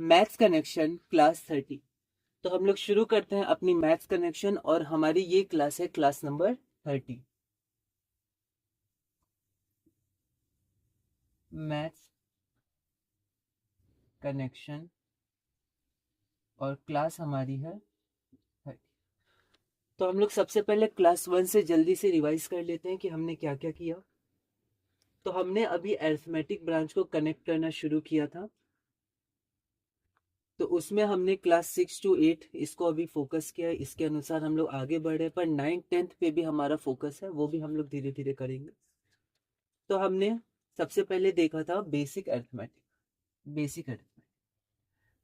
Maths connection class 30। तो हम लोग शुरू करते हैं अपनी मैथ्स कनेक्शन और हमारी ये क्लास है क्लास नंबर 30। मैथ्स कनेक्शन और क्लास हमारी है 30। तो हम लोग सबसे पहले क्लास 1 से जल्दी से रिवाइज कर लेते हैं कि हमने क्या क्या किया। तो हमने अभी अरिथमेटिक ब्रांच को कनेक्ट करना शुरू किया था। तो उसमें हमने क्लास 6 to 8 इसको अभी फोकस किया है, इसके अनुसार हम लोग आगे बढ़े। पर 9th 10th पे भी हमारा फोकस है, वो भी हम लोग धीरे धीरे करेंगे। तो हमने सबसे पहले देखा था बेसिक अरिथमेटिक।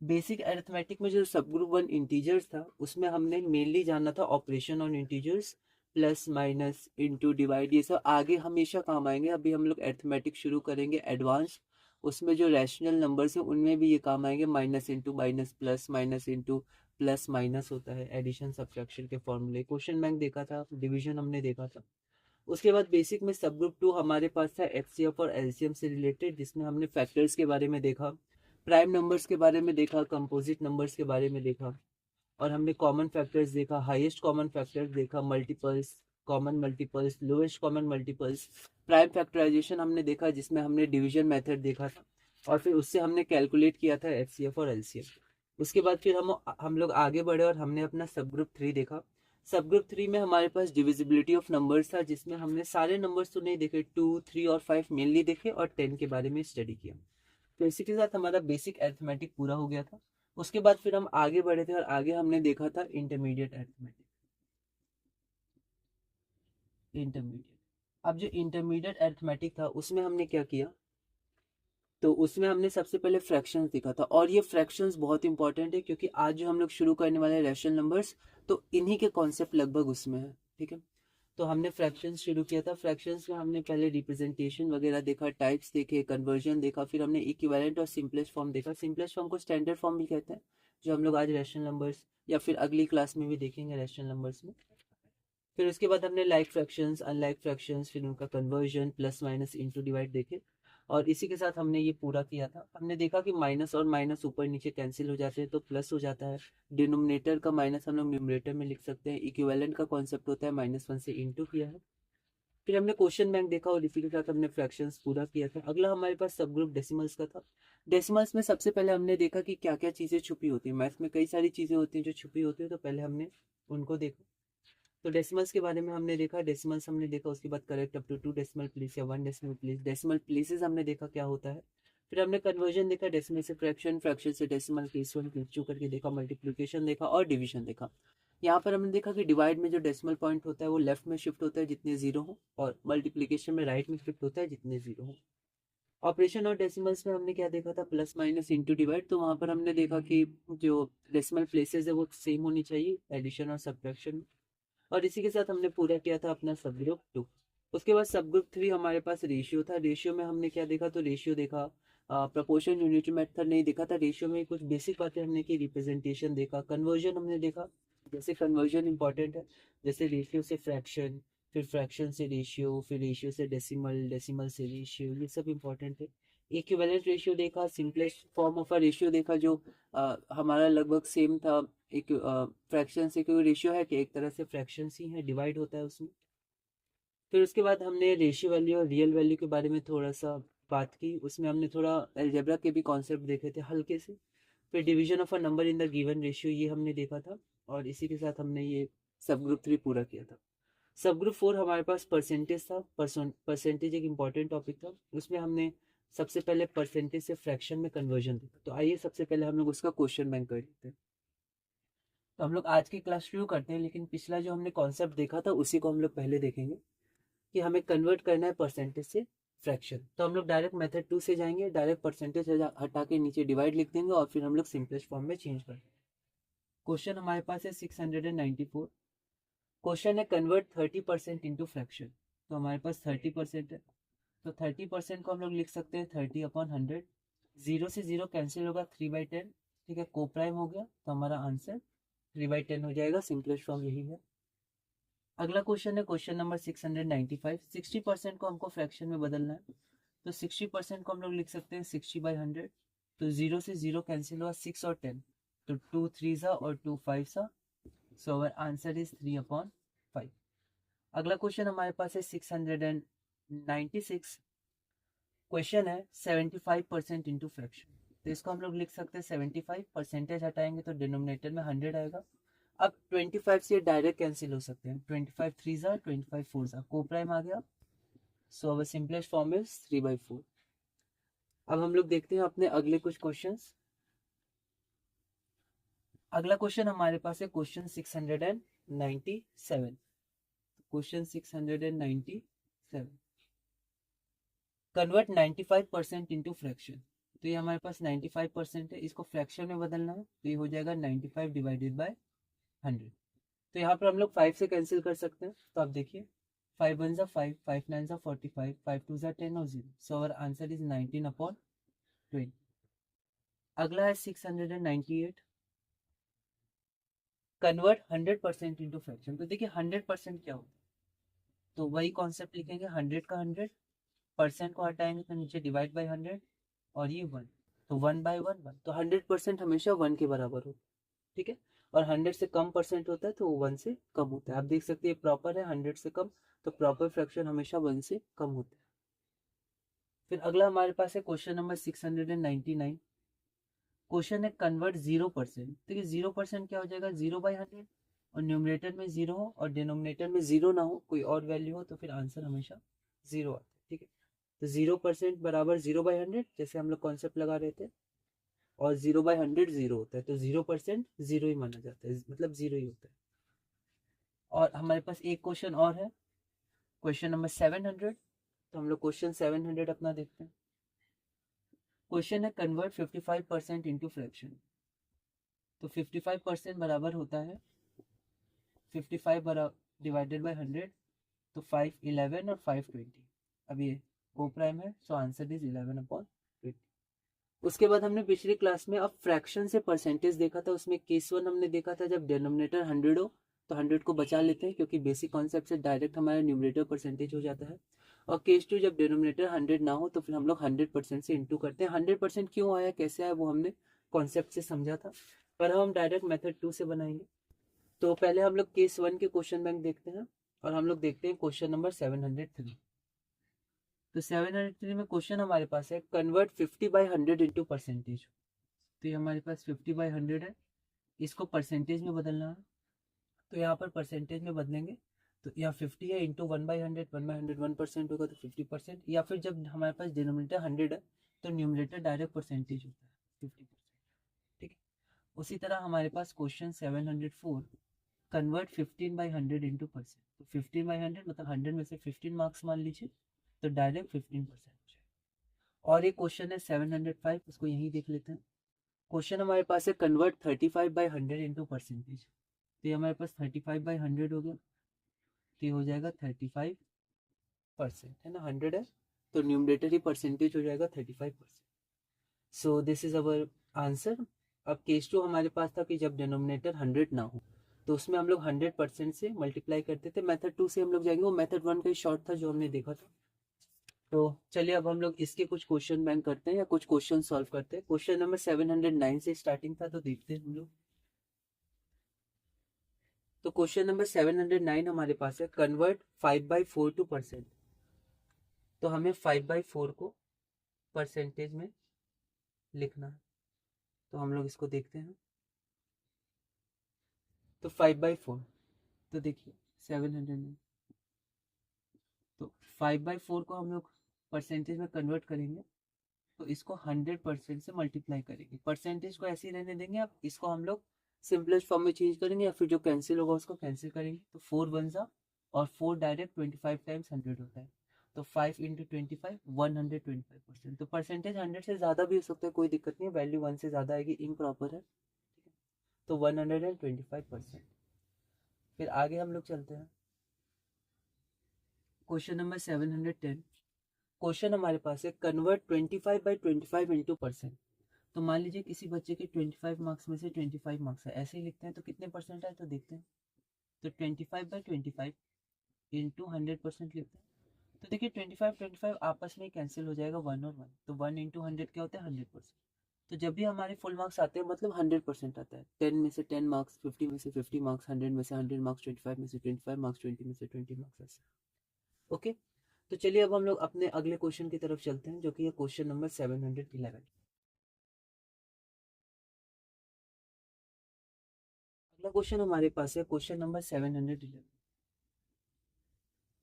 बेसिक अरिथमेटिक में जो सब ग्रुप 1 इंटीजर्स था उसमें हमने मेनली जाना था operation on integers, plus minus into divide, ये सब आगे हमेशा काम आएंगे। अभी हम लोग अरिथमेटिक शुरू करेंगे एडवांस, उसमें जो रैशनल नंबर्स हैं उनमें भी ये काम आएंगे। Minus into minus plus, minus into plus minus होता है, एडिशन सब्ट्रैक्शन के फॉर्मूले। क्वेश्चन बैंक देखा था, डिवीजन हमने देखा था। उसके बाद बेसिक में सब ग्रुप 2 हमारे पास था एचसीएफ और एलसीएम से रिलेटेड, जिसमें हमने फैक्टर्स के बारे में देखा, प्राइम नंबर्स के बारे में देखा, कंपोजिट नंबर्स के बारे में देखा, और हमने कॉमन फैक्टर्स देखा, हाईएस्ट कॉमन फैक्टर्स देखा, multiples, common multiples, lowest common multiples, prime factorisation हमने देखा जिसमें हमने डिवीजन मेथड देखा था, और फिर उससे हमने कैलकुलेट किया था एचसीएफ और एलसीएम। उसके बाद फिर हम लोग आगे बढ़े और हमने अपना सब ग्रुप 3 देखा। सब ग्रुप 3 में हमारे पास डिविजिबिलिटी ऑफ नंबर्स था, जिसमें हमने सारे नंबर्स तो नहीं देखे, 2 3 और 5 मेनली देखे और 10 के बारे में स्टडी किया। तो इसी के साथ हमारा बेसिक अरिथमेटिक पूरा हो गया था। उसके बाद फिर हम आगे बढ़े थे और आगे हमने देखा था इंटरमीडिएट अरिथमेटिक। अब जो इंटरमीडिएट अरिथमेटिक था उसमें हमने क्या किया, तो उसमें हमने सबसे पहले फ्रैक्शंस देखा था। और ये फ्रैक्शंस बहुत इंपॉर्टेंट है क्योंकि आज जो हम लोग शुरू करने वाले हैं रैशनल नंबर्स, तो इन्हीं के कॉन्सेप्ट लगभग उसमें है। ठीक है, तो हमने फ्रैक्शंस शुरू किया था। फ्रैक्शंस में हमने पहले रिप्रेजेंटेशन वगैरह देखा, टाइप्स देखे, कन्वर्जन देखा, फिर हमने इक्विवेलेंट और सिंपलेस्ट फॉर्म देखा। सिंपलेस्ट फॉर्म को स्टैंडर्ड फॉर्म भी कहते हैं, जो हम लोग आज रैशनल नंबर्स या फिर अगली क्लास में भी देखेंगे रैशनल नंबर्स में। फिर उसके बाद हमने लाइक फ्रैक्शंस, अनलाइक फ्रैक्शंस, फिर उनका conversion, plus minus into divide देखे। और इसी के साथ हमने ये पूरा किया था। हमने देखा कि माइनस और माइनस ऊपर नीचे कैंसिल हो जाते हैं तो प्लस हो जाता है। डिनोमिनेटर का माइनस हम लोग न्यूमरेटर में लिख सकते हैं। इक्विवेलेंट का कॉन्सेप्ट होता है -1 से इंटू किया है। फिर हमने क्वेश्चन बैंक देखा और इसी के साथ हमने फ्रैक्शंस पूरा किया था। अगला हमारे पास सब ग्रुप डेसिमल्स का था। डेसिमल्स में सबसे पहले हमने देखा कि क्या क्या चीज़ें छुपी होती हैं। मैथ्स में कई सारी चीज़ें होती हैं जो छुपी होती है, तो पहले हमने उनको देखा। तो डेसिमल्स के बारे में हमने देखा, डेसिमल्स हमने देखा। उसके बाद correct up to 2 decimal place या 1 डेसिमल प्लेस, डेसिमल प्लेसेस हमने देखा क्या होता है। फिर हमने कन्वर्जन देखा, डेसिमल से फ्रैक्शन, फ्रैक्शन से डेसिमल, केस 1 केस 2 करके देखा, मल्टीप्लिकेशन देखा और डिवीजन देखा। यहाँ पर हमने देखा कि डिवाइड में जो डेसिमल पॉइंट होता है वो लेफ्ट में शिफ्ट होता है जितने जीरो हो, और मल्टीप्लिकेशन में राइट में शिफ्ट होता है जितने जीरो हो। ऑपरेशन और डेसिमल्स में हमने क्या देखा था, प्लस माइनस इंटू डिवाइड। तो वहाँ पर हमने देखा कि जो डेसिमल प्लेसेस है वो सेम होनी चाहिए एडिशन और सब्ट्रैक्शन। और इसी के साथ हमने पूरा किया था अपना सब ग्रुप 2। उसके बाद सब ग्रुप 3 हमारे पास रेशियो था। रेशियो में हमने क्या देखा, तो रेशियो देखा, प्रपोर्शन यूनिटी मेथड नहीं देखा था। रेशियो में कुछ बेसिक बातें हमने की, रिप्रेजेंटेशन देखा, कन्वर्जन हमने देखा। जैसे कन्वर्जन इंपॉर्टेंट है, जैसे रेशियो से फ्रैक्शन, फिर फ्रैक्शन से रेशियो, फिर रेशियो से डेसिमल, डेसिमल से रेशियो, ये सब इंपॉर्टेंट है। इक्विवेलेंट रेशियो देखा, simplest form of a ratio देखा जो हमारा लगभग सेम था। एक फ्रैक्शन से, क्योंकि रेशियो है कि एक तरह से फ्रैक्शन ही है, डिवाइड होता है उसमें। फिर उसके बाद हमने रेशियो वैल्यू और रियल वैल्यू के बारे में थोड़ा सा बात की। उसमें हमने थोड़ा अलजेब्रा के भी कॉन्सेप्ट देखे थे हल्के से। फिर division of a number in the given ratio, ये हमने देखा था। और इसी के साथ हमने ये सब ग्रुप 3 पूरा किया था। सब ग्रुप 4 हमारे पास परसेंटेज था। परसेंटेज एक इंपॉर्टेंट टॉपिक था। उसमें हमने सबसे पहले परसेंटेज से फ्रैक्शन में कन्वर्जन देखा। तो आइए सबसे पहले हम लोग उसका क्वेश्चन बैंक कर लेते हैं। तो हम लोग आज की क्लास शुरू करते हैं, लेकिन पिछला जो हमने कॉन्सेप्ट देखा था उसी को हम लोग पहले देखेंगे कि हमें कन्वर्ट करना है परसेंटेज से फ्रैक्शन। तो हम लोग डायरेक्ट मेथड 2 से जाएंगे, डायरेक्ट परसेंटेज हटा के नीचे डिवाइड लिख देंगे और फिर हम लोग सिंपलेस्ट फॉर्म में चेंज कर देंगे। क्वेश्चन हमारे पास है 694। क्वेश्चन है कन्वर्ट 30% इंटू फ्रैक्शन। तो हमारे पास 30% है, तो 30% को हम लोग लिख सकते हैं 30/100। जीरो से जीरो कैंसिल होगा, 3/10। ठीक है, को प्राइम हो गया, तो हमारा आंसर 3/10 हो जाएगा। सिंपलेस्ट फॉर्म यही है। अगला क्वेश्चन है क्वेश्चन नंबर 695। 60% को हमको फ्रैक्शन में बदलना है, तो 60% को हम लोग लिख सकते हैं 60/100। तो 0 से 0 कैंसिल हुआ, 6 और 10, तो 2 3 और 2 5 सा, सो अवर आंसर इज 3/5। अगला क्वेश्चन हमारे पास है 696। क्वेश्चन है 75% इंटू फ्रैक्शन। तो इसको हम लोग लिख सकते हैं 75, परसेंटेज हटाएंगे तो डिनोमिनेटर में 100 आएगा। अब 25 से डायरेक्ट कैंसिल हो सकते हैं, 25 3 25 4 को प्राइम आ गया, सो अवर सिंपलेस्ट फॉर्म इज 3/4। अब हम लोग देखते हैं अपने अगले कुछ क्वेश्चंस। अगला क्वेश्चन हमारे पास है question 697। Question 697, convert 95% into fraction. तो ये हमारे पास 95% है, इसको फ्रैक्शन में बदलना है, तो ये हो जाएगा 95 डिवाइडेड बाय 100। तो यहाँ पर हम लोग 5 से कैंसिल कर सकते हैं, तो आप देखिए 5 1 5, 5 9 45, 5 2 10 और 0, सो अवर आंसर इज 19/20। अगला है 698, कन्वर्ट 100% इंटू फ्रैक्शन। तो देखिए 100% क्या होता है, तो वही कॉन्सेप्ट लिखेंगे, 100 का 100, परसेंट को हटाएंगे तो नीचे डिवाइड बाई 100, और ये 1, तो 1/1, तो 100% हमेशा 1 के बराबर होता है, ठीक है। और 100 से कम परसेंट होता है तो वो 1 से कम होता है। आप देख सकते हैं प्रॉपर है, 100 से कम, तो प्रॉपर फ्रैक्शन हमेशा 1 से कम होता है। फिर अगला हमारे पास है क्वेश्चन नंबर 699। क्वेश्चन है कन्वर्ट 0%। देखिए 0% क्या हो जाएगा, 0/100, और न्यूमरेटर में 0 हो और डिनोमिनेटर में 0 ना हो, कोई और वैल्यू हो, तो फिर आंसर हमेशा 0 आता है, ठीक है। तो 0% बराबर 0/100, जैसे हम लोग कॉन्सेप्ट लगा रहे थे, और 0/100 0 होता है, तो 0% 0 ही माना जाता है, मतलब 0 ही होता है। और हमारे पास एक क्वेश्चन और है, क्वेश्चन नंबर 700। तो हम लोग क्वेश्चन 700 अपना देखते हैं। क्वेश्चन है कन्वर्ट 55% इंटू फ्रैक्शन। तो 55% बराबर होता है 55 डिवाइडेड बाई 100, तो 5 11 और 5 20। अब ये को प्राइम है, सो आंसर इज 11/20। उसके बाद हमने पिछली क्लास में अब फ्रैक्शन से परसेंटेज देखा था, उसमें केस 1 हमने देखा था जब डिनोमिनेटर 100 हो तो 100 को बचा लेते हैं, क्योंकि बेसिक कॉन्सेप्ट से डायरेक्ट हमारा न्यूमरेटर परसेंटेज हो जाता है। और केस 2 जब डिनोमिनेटर 100 ना हो तो फिर हम लोग 100% से इंटू करते हैं। 100% क्यों आया, कैसे आया, वो हमने कॉन्सेप्ट से समझा था, पर हम डायरेक्ट मेथड 2 से बनाएंगे। तो पहले हम लोग केस 1 के क्वेश्चन बैंक देखते हैं, और हम लोग देखते हैं क्वेश्चन नंबर 703। तो 703 में क्वेश्चन हमारे पास है कन्वर्ट 50/100 इंटू परसेंटेज। तो ये हमारे पास 50/100 है, इसको परसेंटेज में बदलना है, तो यहाँ पर परसेंटेज में बदलेंगे, तो यहाँ 50 है इंटू 1/100, 1/100 1% होगा, तो 50%, या फिर जब हमारे पास डिनोमिनेटर 100 है तो न्यूमरेटर डायरेक्ट परसेंटेज होता है 50%, ठीक है। उसी तरह हमारे पास क्वेश्चन 704, कन्वर्ट 15/100 इंटू परसेंट। तो 15/100 मतलब 100 में से 15 मार्क्स मान लीजिए, तो डायरेक्ट 15% हो जाएगा। और एक क्वेश्चन है 705, उसको यहीं देख लेते हैं। क्वेश्चन हमारे पास है कन्वर्ट 35/100 इंटू परसेंटेज। तो ये हमारे पास 35/100 हो गया, तो ये हो जाएगा 35%, है ना, 100 है तो न्यूमरेटर ही परसेंटेज हो जाएगा 35%। सो दिस इज अवर आंसर। अब केस 2 हमारे पास था कि जब डिनोमिनेटर 100 ना हो तो उसमें हम लोग 100% से मल्टीप्लाई करते थे। मेथड 2 से हम लोग जाएंगे, वो मेथड 1 का ही शॉर्ट था जो हमने देखा था। तो चलिए अब हम लोग इसके कुछ क्वेश्चन बैंक करते हैं या कुछ क्वेश्चन सॉल्व करते हैं। क्वेश्चन नंबर 709 से स्टार्टिंग था, तो देखते हैं हम लोग। तो क्वेश्चन नंबर 709 हमारे पास है कन्वर्ट 5/4 टू परसेंट। तो हमें 5/4 को परसेंटेज में लिखना है, तो हम लोग इसको देखते हैं। तो 5/4, तो देखिए 709, तो 5/4 को हम लोग परसेंटेज में कन्वर्ट करेंगे, तो इसको 100% से मल्टीप्लाई करेंगे। परसेंटेज को ऐसे ही रहने देंगे, अब इसको हम लोग सिंपलेस्ट फॉर्म में चेंज करेंगे, या फिर जो कैंसिल होगा उसको कैंसिल करेंगे। तो 4 1 और 4 डायरेक्ट 25 टाइम्स 100 होता है, तो 5 इंटू 25 125%। तो परसेंटेज 100 से ज़्यादा भी हो सकता है, कोई दिक्कत नहीं है, वैल्यू 1 से ज़्यादा आएगी, इम्प्रॉपर है, ठीक है। तो 125%। फिर आगे हम लोग चलते हैं, क्वेश्चन नंबर 710। क्वेश्चन हमारे पास है कन्वर्ट 25/25 इंटू परसेंट। तो मान लीजिए किसी बच्चे के 25 मार्क्स में से 25 मार्क्स है, ऐसे ही लिखते हैं, तो कितने परसेंट है, तो देखते हैं। तो 25/25 इंटू 100% लिखते हैं। तो देखिए 25 25 आपस में कैंसिल हो जाएगा, 1 और 1, तो 1 इंटू 100 क्या होता है, 100%। तो जब भी हमारे फुल मार्क्स आते हैं मतलब 100% आता है। 10 में से 10 मार्क्स, 50 में से 50 मार्क्स, 100 में से 100 मार्क्स, 25 में से 25 मार्क्स, 20 में से 20 मार्क्स, ऐसे। ओके, तो चलिए अब हम लोग अपने अगले क्वेश्चन की तरफ चलते हैं, जो कि है क्वेश्चन नंबर 711। अगला क्वेश्चन हमारे पास है क्वेश्चन नंबर 711।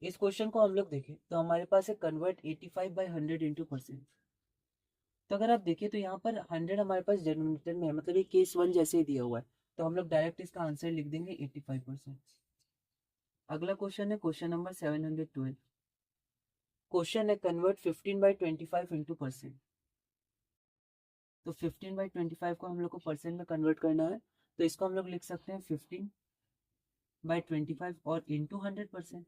इस क्वेश्चन को हम लोग देखें तो हमारे पास है कन्वर्ट 85/100 इंटू परसेंट। तो अगर आप देखिए तो यहाँ पर 100 हमारे पास डिनोमिनेटर में है, मतलब ये केस 1 जैसे ही दिया हुआ है, तो हम लोग डायरेक्ट इसका आंसर लिख देंगे 85%। अगला क्वेश्चन है क्वेश्चन नंबर 712। क्वेश्चन है कन्वर्ट 15/25 इंटू परसेंट। तो 15/25 को हम लोग को परसेंट में कन्वर्ट करना है, तो इसको हम लोग लिख सकते हैं 15/25 और इंटू 100%।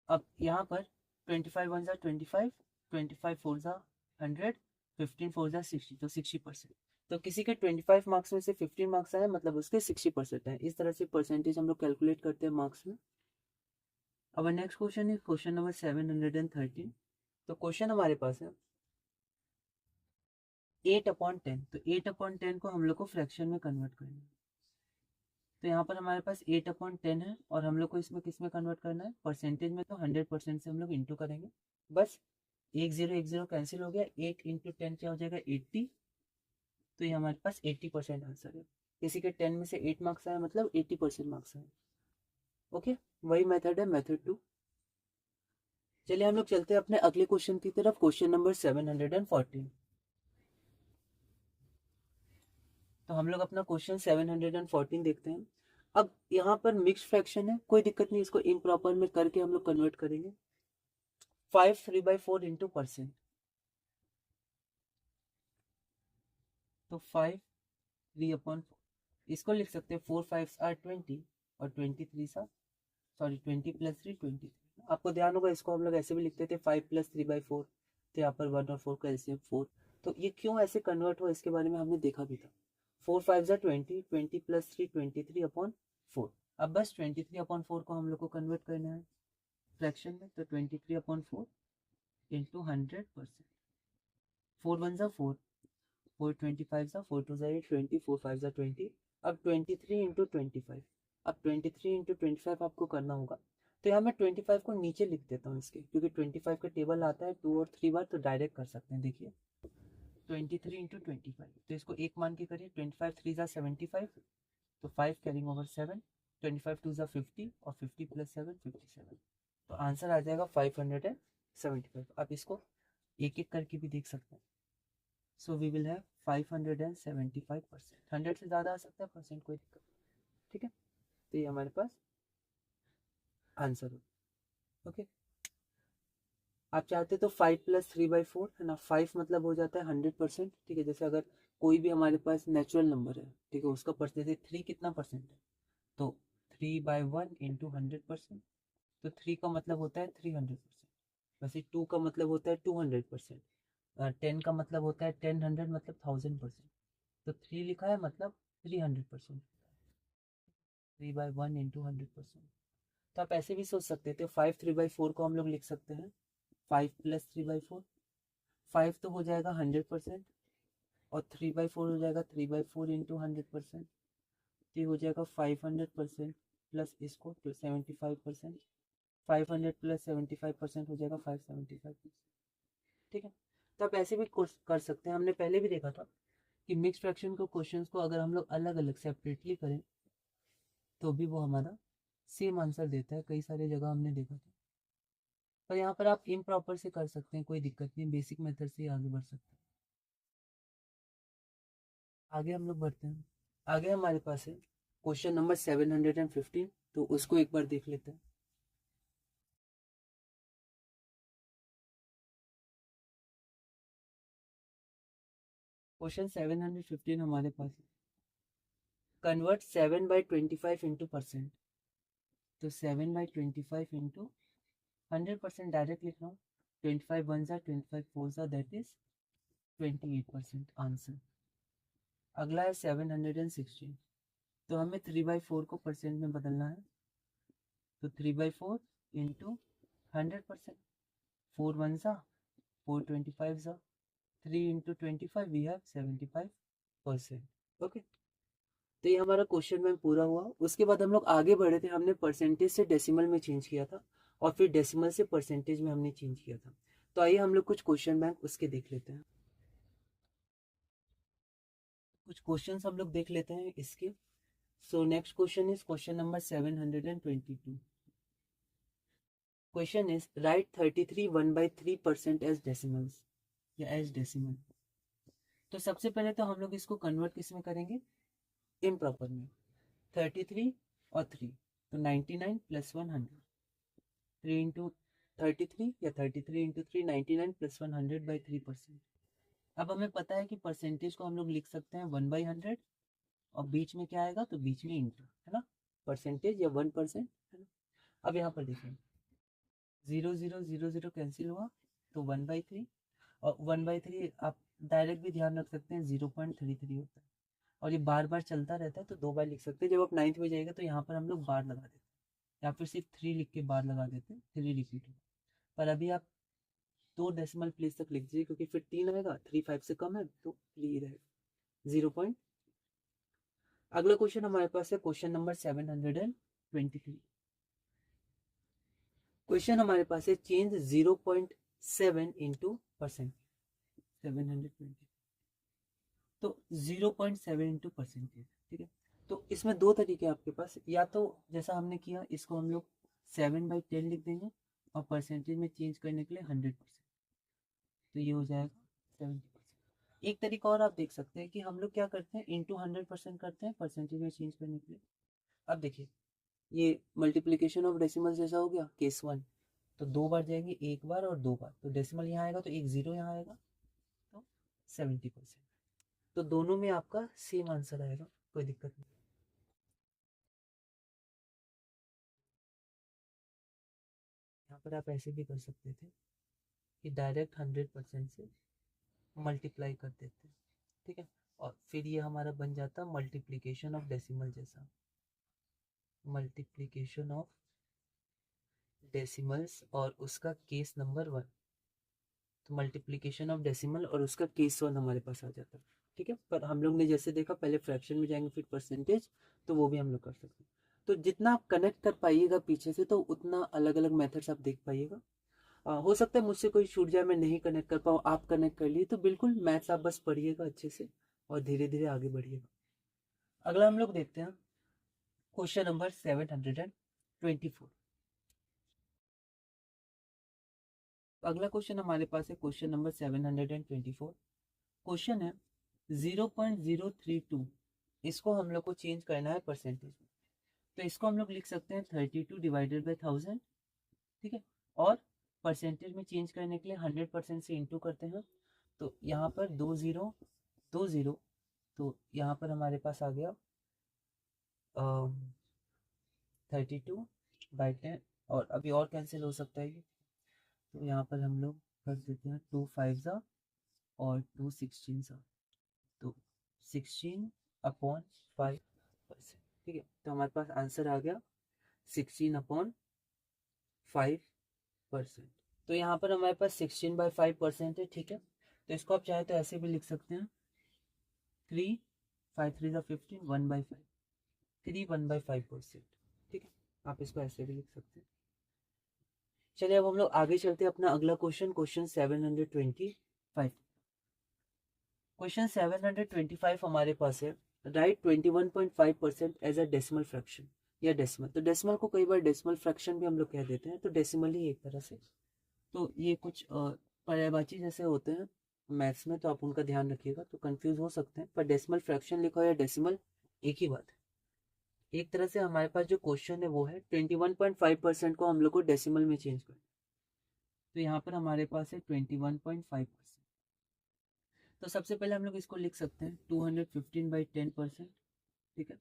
अब यहाँ पर 25 वन ज़ा 25, 25 फोर ज़ा 100, 15 फोर ज़ा 60, तो 60%। तो किसी के 25 मार्क्स में से 15 मार्क्स आए मतलब उसके 60% है। इस तरह से परसेंटेज हम लोग कैलकुलेट करते हैं मार्क्स में। अब नेक्स्ट क्वेश्चन है क्वेश्चन नंबर 713। तो क्वेश्चन हमारे पास है 8/10। तो 8/10 को हम लोग को फ्रैक्शन में कन्वर्ट करना है। तो यहाँ पर हमारे पास 8/10 है और हम लोग को इसमें किस में कन्वर्ट करना है, परसेंटेज में। तो 100% से हम लोग इंटू करेंगे, बस एक जीरो कैंसिल हो गया। 8 इंटू 10 क्या हो जाएगा, 80। तो ये हमारे पास 80% आंसर है। किसी के 10 में से 8 मार्क्स आए मतलब 80% मार्क्स आए। ओके, वही मेथड है, मेथड 2। चलिए हम लोग चलते हैं अपने अगले क्वेश्चन की तरफ, क्वेश्चन नंबर 714। तो हम लोग अपना क्वेश्चन 714 देखते हैं। अब यहाँ पर मिक्स फ्रैक्शन है, कोई दिक्कत नहीं, इसको इम्प्रॉपर में करके हम लोग कन्वर्ट करेंगे। 5 3/4 इंटू परसेंट। तो 5 3/4 इसको लिख सकते हैं 4 5 आर 20 और 23 सा, सॉरी 20 प्लस 3 23। आपको ध्यान होगा इसको हम लोग ऐसे भी लिखते थे 5 प्लस 3/4। तो यहाँ पर 1 और 4 का एलसीएम 4। तो ये क्यों ऐसे कन्वर्ट हुआ इसके बारे में हमने देखा भी था। 4 5 ज़ा 20, 20 प्लस 3 23/4। अब बस 23/4 को हम लोग को कन्वर्ट करना है फ्रैक्शन में। तो 23/4 इंटू 100%। 4 1 ज़ा 4, 4 25 ज़ा 4 2 ज़ा 8, 20 4 5 ज़ा 20। अब 23 इंटू 25। अब 23 इंटू 25 आपको करना होगा। तो यहाँ मैं 25 को नीचे लिख देता हूँ इसके, क्योंकि 25 का टेबल आता है 2 और 3 बार, तो डायरेक्ट कर सकते हैं। देखिए 23 इंटू 25, तो इसको एक मान के करिए। 25 3 ज़ा 75, तो 5 कैरिंग ओवर 7, 25 2 ज़ा 50 और 50 प्लस 7 57। तो आंसर आ जाएगा 575। आप इसको एक एक करके भी देख सकते हैं। So we will have 575%। 100 से ज़्यादा आ सकता है परसेंट, कोई दिक्कत नहीं। ठीक है, तो ये हमारे पास आंसर हो। ओके, आप चाहते तो 5 प्लस 3/4 है ना। 5 मतलब हो जाता है 100%। ठीक है, जैसे अगर कोई भी हमारे पास नेचुरल नंबर है, ठीक है, उसका परसेंटेज 3 कितना परसेंट है, तो 3/1 इंटू 100%। तो 3 का मतलब होता है 300%। वैसे 2 का मतलब होता है 200%। 10 का मतलब होता है 10 100 मतलब 1000%। तो 3 लिखा है मतलब 300%। 3/1 इंटू 100%। तो आप ऐसे भी सोच सकते थे 5 3/4 को हम लोग लिख सकते हैं 5 प्लस 3/4। 5 तो हो जाएगा 100%, और 3/4 हो जाएगा 3/4 इंटू 100%। तो ये हो जाएगा 500% प्लस इसको तो 75%। 500 प्लस 75% हो जाएगा 575%। ठीक है, तो आप ऐसे भी कर सकते हैं। हमने पहले भी देखा था कि मिक्स फ्रैक्शन को क्वेश्चंस को अगर हम लोग अलग अलग सेपरेटली करें तो भी वो हमारा सेम आंसर देता है। कई सारी जगह हमने देखा था। पर यहाँ पर आप इम्प्रॉपर से कर सकते हैं, कोई दिक्कत नहीं, बेसिक मेथड से ही आगे बढ़ सकते हैं। आगे हम लोग बढ़ते हैं। आगे हमारे पास है क्वेश्चन नंबर 715। तो उसको एक बार देख लेते हैं। क्वेश्चन 715 हमारे पास है कन्वर्ट 7/25 इंटू परसेंट। तो 7/25 इंटू 100% डायरेक्ट लिख रहा हूँ। 25 वन ज़ा 25 फोर ज़ा दैट इज 28% आंसर। अगला है 716। तो हमें 3/4 को परसेंट में बदलना है। तो 3/4 इंटू 100%। 4 1 ज़ा 4 25 ज़ा 3 इंटू 25 वी हैव 75%। ओके, तो ये हमारा क्वेश्चन बैंक पूरा हुआ। उसके बाद हम लोग आगे बढ़े थे, हमने परसेंटेज से डेसिमल में चेंज किया था और फिर डेसिमल से परसेंटेज में हमने चेंज किया था। तो आइए हम लोग कुछ क्वेश्चन बैंक उसके देख लेते हैं। कुछ क्वेश्चंस हम लोग देख लेते हैं इसके। So next question is question number 722। Question is write 33 1/3% as decimals या एज डेसिमल। तो सबसे पहले तो हम लोग इसको कन्वर्ट किस में करेंगे, इम्प्रॉपर में। 33 और 3 तो 99 प्लस 100, 3 इंटू 33 या 33 इंटू 3 99 प्लस 100/3%। अब हमें पता है कि परसेंटेज को हम लोग लिख सकते हैं 1/100 और बीच में क्या आएगा, तो बीच में इंटू, है ना, परसेंटेज या 1%, है ना। अब यहाँ पर देखिए 0 0 0 0 कैंसिल हुआ तो 1/3, और 1/3 आप डायरेक्ट भी ध्यान रख सकते हैं 0.33 होता है, और ये बार बार चलता रहता है तो 2 बार लिख सकते हैं। जब आप 9th में जाएगा तो यहाँ पर हम लोग बार लगा देते हैं, या फिर सिर्फ 3 लिख के बार लगा देते हैं, 3 रिपीट होगा। पर अभी आप 2 डेसिमल प्लेस तक लिख दीजिए, क्योंकि फिर 3 आएगा, 3 5 से कम है तो 3 रहेगा 0 अगला क्वेश्चन हमारे पास है क्वेश्चन नंबर 723। क्वेश्चन हमारे पास है चेंज 0.7 इंटू परसेंट 720, तो 0.7 इंटू परसेंटेज, ठीक है। तो इसमें दो तरीके हैं आपके पास, या तो जैसा हमने किया इसको हम लोग 7/10 लिख देंगे और परसेंटेज में चेंज करने के लिए 100%, तो ये हो जाएगा 70%। एक तरीका और आप देख सकते हैं कि हम लोग क्या करते हैं, इंटू 100% करते हैं परसेंटेज में चेंज करने के लिए। अब देखिए ये मल्टीप्लीकेशन ऑफ डेसिमल जैसा हो गया, केस 1, तो 2 बार जाएंगे, एक बार और 2 बार, तो डेसिमल यहाँ आएगा तो एक 0 यहाँ आएगा, तो 70%। तो दोनों में आपका सेम आंसर आएगा, कोई दिक्कत नहीं। यहाँ पर आप ऐसे भी कर सकते थे कि डायरेक्ट 100% से मल्टीप्लाई कर देते, ठीक है, और फिर ये हमारा बन जाता मल्टीप्लीकेशन ऑफ डेसिमल जैसा, मल्टीप्लीकेशन ऑफ डेसिमल्स और उसका केस नंबर 1, तो मल्टीप्लीकेशन ऑफ डेसिमल और उसका केस 1 हमारे पास आ जाता है, ठीक है। पर हम लोग ने जैसे देखा पहले फ्रैक्शन में जाएंगे फिर परसेंटेज, तो वो भी हम लोग कर सकते हैं। तो जितना आप कनेक्ट कर पाइएगा पीछे से, तो उतना अलग अलग मेथड्स आप देख पाइएगा। हो सकता है मुझसे कोई छूट जाए, मैं नहीं कनेक्ट कर पाऊँ, आप कनेक्ट कर लिए, तो बिल्कुल मैथ्स आप बस पढ़िएगा अच्छे से और धीरे धीरे आगे बढ़िएगा। अगला हम लोग देखते हैं क्वेश्चन नंबर 724। अगला क्वेश्चन हमारे पास है क्वेश्चन नंबर 724। क्वेश्चन है 0.032, इसको हम लोग को चेंज करना है परसेंटेज में। तो इसको हम लोग लिख सकते हैं 32 डिवाइडेड बाई 1000, ठीक है, और परसेंटेज में चेंज करने के लिए 100% से इंटू करते हैं। तो यहाँ पर 2 0, तो यहाँ पर हमारे पास आ गया 32/10, और अभी और कैंसिल हो सकता है ये, तो यहाँ पर हम लोग कर देते हैं 2 5 और 2 16, तो 16/5%, ठीक है। तो हमारे पास आंसर आ गया 16/5%। तो यहाँ पर हमारे पास 16/5% है, ठीक है। तो इसको आप चाहे तो ऐसे भी लिख सकते हैं 3 5 3 15 1/5, 3 1/5%, ठीक है। आप इसको ऐसे भी लिख सकते हैं। चलिए अब हम लोग आगे चलते हैं अपना अगला क्वेश्चन, क्वेश्चन 725। क्वेश्चन 725 हमारे पास है write 21.5% as a decimal fraction या डेसिमल। तो डेसिमल को कई बार डेसिमल फ्रैक्शन भी हम लोग कह देते हैं, तो डेसिमल ही एक तरह से। तो ये कुछ पर्यायवाची जैसे होते हैं मैथ्स में, तो आप उनका ध्यान रखिएगा, तो कंफ्यूज हो सकते हैं, पर डेसिमल फ्रैक्शन लिखो या डेसिमल एक ही बात है। एक तरह से हमारे पास जो क्वेश्चन है वो है 21.5% को हम लोग को डेसिमल में चेंज करना। तो यहाँ पर हमारे पास है 21.5%। तो सबसे पहले हम लोग इसको लिख सकते हैं 215/10%, ठीक है।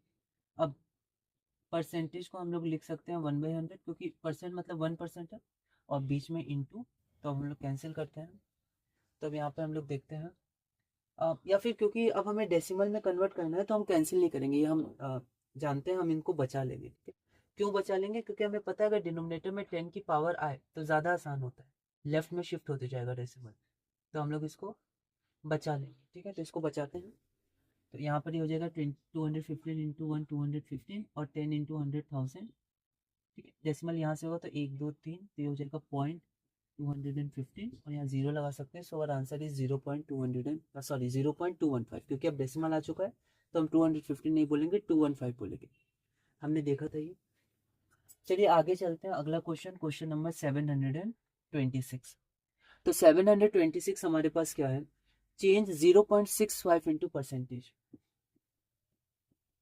अब परसेंटेज को हम लोग लिख सकते हैं 1/100, क्योंकि परसेंट मतलब 1% है, और बीच में इंटू, तो हम लोग कैंसिल करते हैं। तो अब यहाँ पर हम लोग देखते हैं, या फिर क्योंकि अब हमें डेसिमल में कन्वर्ट करना है तो हम कैंसिल नहीं करेंगे, ये हम जानते हैं, हम इनको बचा लेंगे, ठीक है। क्यों बचा लेंगे, क्योंकि हमें पता है अगर डिनोमिनेटर में 10 की पावर आए तो ज़्यादा आसान होता है, लेफ्ट में शिफ्ट होते जाएगा डेसिमल, तो हम लोग इसको बचा लेंगे, ठीक है। तो इसको बचाते हैं, तो यहाँ पर ये हो जाएगा 215 इंटू 1 215 और 10 इंटू 100,000, ठीक है। डेसिमल यहाँ से होगा तो 1 2 3, तो ये हो जाएगा 0.215 और यहाँ जीरो लगा सकते हैं। सो आवर आंसर इज 0.215, क्योंकि अब डेसिमल आ चुका है तो हम 215 नहीं बोलेंगे, 215 बोलेंगे। हमने देखा था ये। चलिए आगे चलते हैं, अगला क्वेश्चन, क्वेश्चन नंबर 726। तो 726 हमारे पास क्या है, चेंज 0.65 इंटू परसेंटेज।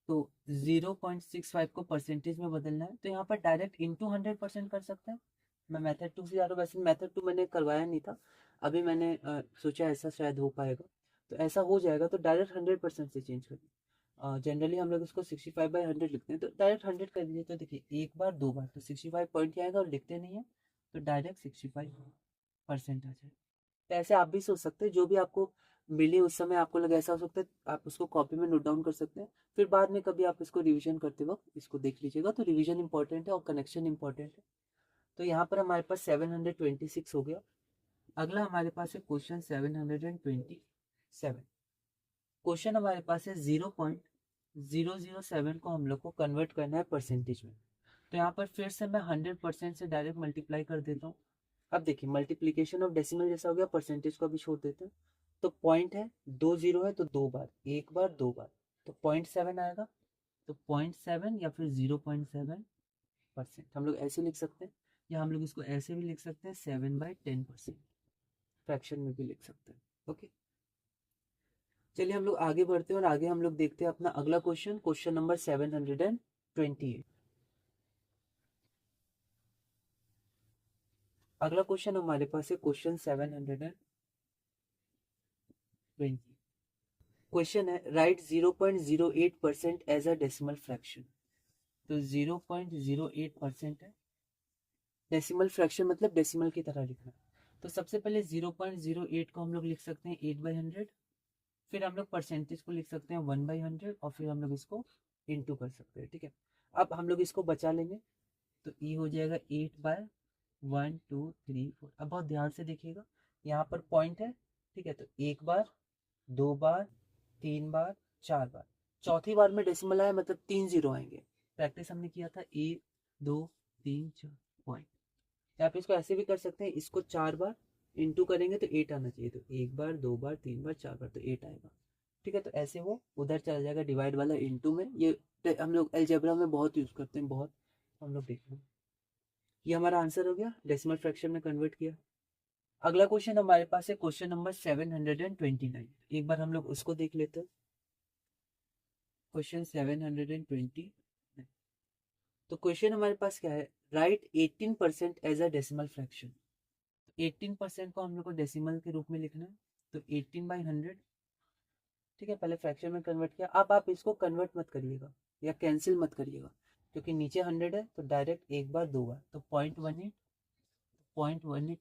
तो 0.65 को परसेंटेज में बदलना है, तो यहाँ पर डायरेक्ट इंटू 100% कर सकते हैं। मैं मेथड 2 से जा रहा हूँ, वैसे मेथड 2 मैंने करवाया नहीं था, अभी मैंने सोचा ऐसा शायद हो पाएगा, तो ऐसा हो जाएगा। तो डायरेक्ट 100% से चेंज करिए। जनरली हम लोग इसको 65/100 लिखते हैं, तो डायरेक्ट 100 कर दीजिए। तो देखिए एक बार दो बार तो 65 पॉइंट क्या आएगा, और लिखते नहीं है तो डायरेक्ट 65% आ जाएगा। तो ऐसे आप भी सोच सकते हैं, जो भी आपको मिले उस समय आपको लगे ऐसा हो सकता है, आप उसको कॉपी में नोट डाउन कर सकते हैं। फिर बाद में कभी आप इसको रिवीजन करते वक्त इसको देख लीजिएगा। तो रिवीजन इंपॉर्टेंट है और कनेक्शन इंपॉर्टेंट है। तो यहाँ पर हमारे पास 726 हो गया। अगला हमारे पास है क्वेश्चन 727। क्वेश्चन हमारे पास है 0.007 को हम लोग को कन्वर्ट करना है परसेंटेज में। तो यहाँ पर फिर से मैं 100% से डायरेक्ट मल्टीप्लाई कर देता हूँ। अब देखिए मल्टीप्लीकेशन ऑफ डेसिमल जैसा हो गया, परसेंटेज को अभी छोड़ देते हैं। तो पॉइंट है, दो जीरो है तो दो बार, एक बार दो बार, तो 0.7 आएगा। तो 0.7 या फिर 0.7% हम लोग ऐसे लिख सकते हैं, या हम लोग इसको ऐसे भी लिख सकते हैं 7/10%, फ्रैक्शन में भी लिख सकते हैं। ओके, चलिए हम लोग आगे बढ़ते हैं और आगे हम लोग देखते हैं अपना अगला क्वेश्चन, क्वेश्चन नंबर 728। अगला क्वेश्चन हमारे पास है क्वेश्चन 720। क्वेश्चन है write 0.08% as a decimal fraction. तो 0.08% है, डेसिमल फ्रैक्शन मतलब डेसिमल की तरह लिखना। तो सबसे पहले 0.08 को हम लोग लिख सकते हैं 8/100, फिर हम लोग परसेंटेज को लिख सकते हैं 1/100, और फिर हम लोग इसको इंटू कर सकते हैं, ठीक है। अब हम लोग इसको बचा लेंगे, तो ये हो जाएगा 8/1 2 3 4। अब बहुत ध्यान से देखिएगा, यहाँ पर पॉइंट है, ठीक है। तो एक बार, दो बार, तीन बार, चार बार, चौथी बार में डेसिमल आया मतलब 3 जीरो आएंगे। प्रैक्टिस हमने किया था 1 2 3 4 पॉइंट। आप इसको ऐसे भी कर सकते हैं, इसको चार बार इंटू करेंगे तो 8 आना चाहिए। तो एक बार, दो बार, तीन बार, चार बार, तो 8 आएगा, ठीक है। तो ऐसे वो उधर चला जाएगा डिवाइड वाला इंटू में। ये हम लोग अलजेब्रा में बहुत यूज करते हैं, बहुत हम लोग देखते हैं। ये हमारा आंसर हो गया, डेसिमल फ्रैक्शन में कन्वर्ट किया। अगला क्वेश्चन हमारे पास है क्वेश्चन नंबर 729। एक बार हम लोग उसको देख लेते हैं, क्वेश्चन 720। तो क्वेश्चन हमारे पास क्या है, write 18% as a decimal fraction. 18% को हम लोग को डेसिमल के रूप में लिखना है, तो 18/100, ठीक है। पहले फ्रैक्शन में कन्वर्ट किया, अब आप इसको कन्वर्ट मत करिएगा या कैंसिल मत करिएगा, क्योंकि नीचे 100 है तो डायरेक्ट एक बार दो बार, तो 0.18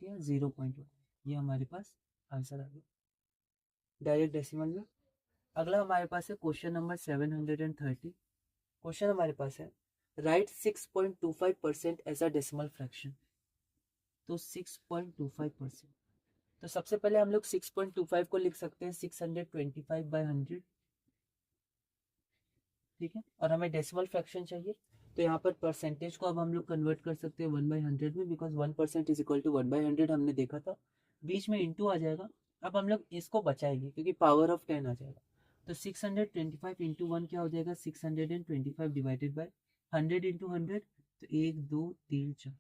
या 0.1, ये हमारे पास आंसर आ गया डायरेक्ट डेसिमल में। अगला हमारे पास है क्वेश्चन नंबर 730। क्वेश्चन हमारे पास है write 6.25% as a decimal fraction. तो 6.25%, तो सबसे पहले हम लोग 6.25 को लिख सकते हैं 625/100, ठीक है। और हमें डेसिमल फ्रैक्शन चाहिए, तो यहाँ पर परसेंटेज को अब हम लोग कन्वर्ट कर सकते हैं 1/100 में, बिकॉज 1% इज इक्वल टू 1/100 हमने देखा था। बीच में इंटू आ जाएगा। अब हम लोग इसको बचाएंगे क्योंकि पावर ऑफ 10 आ जाएगा। तो 625 इंटू 1 क्या हो जाएगा, 625 डिवाइडेड बाय 100 इंटू 100, तो 1 2 3 4,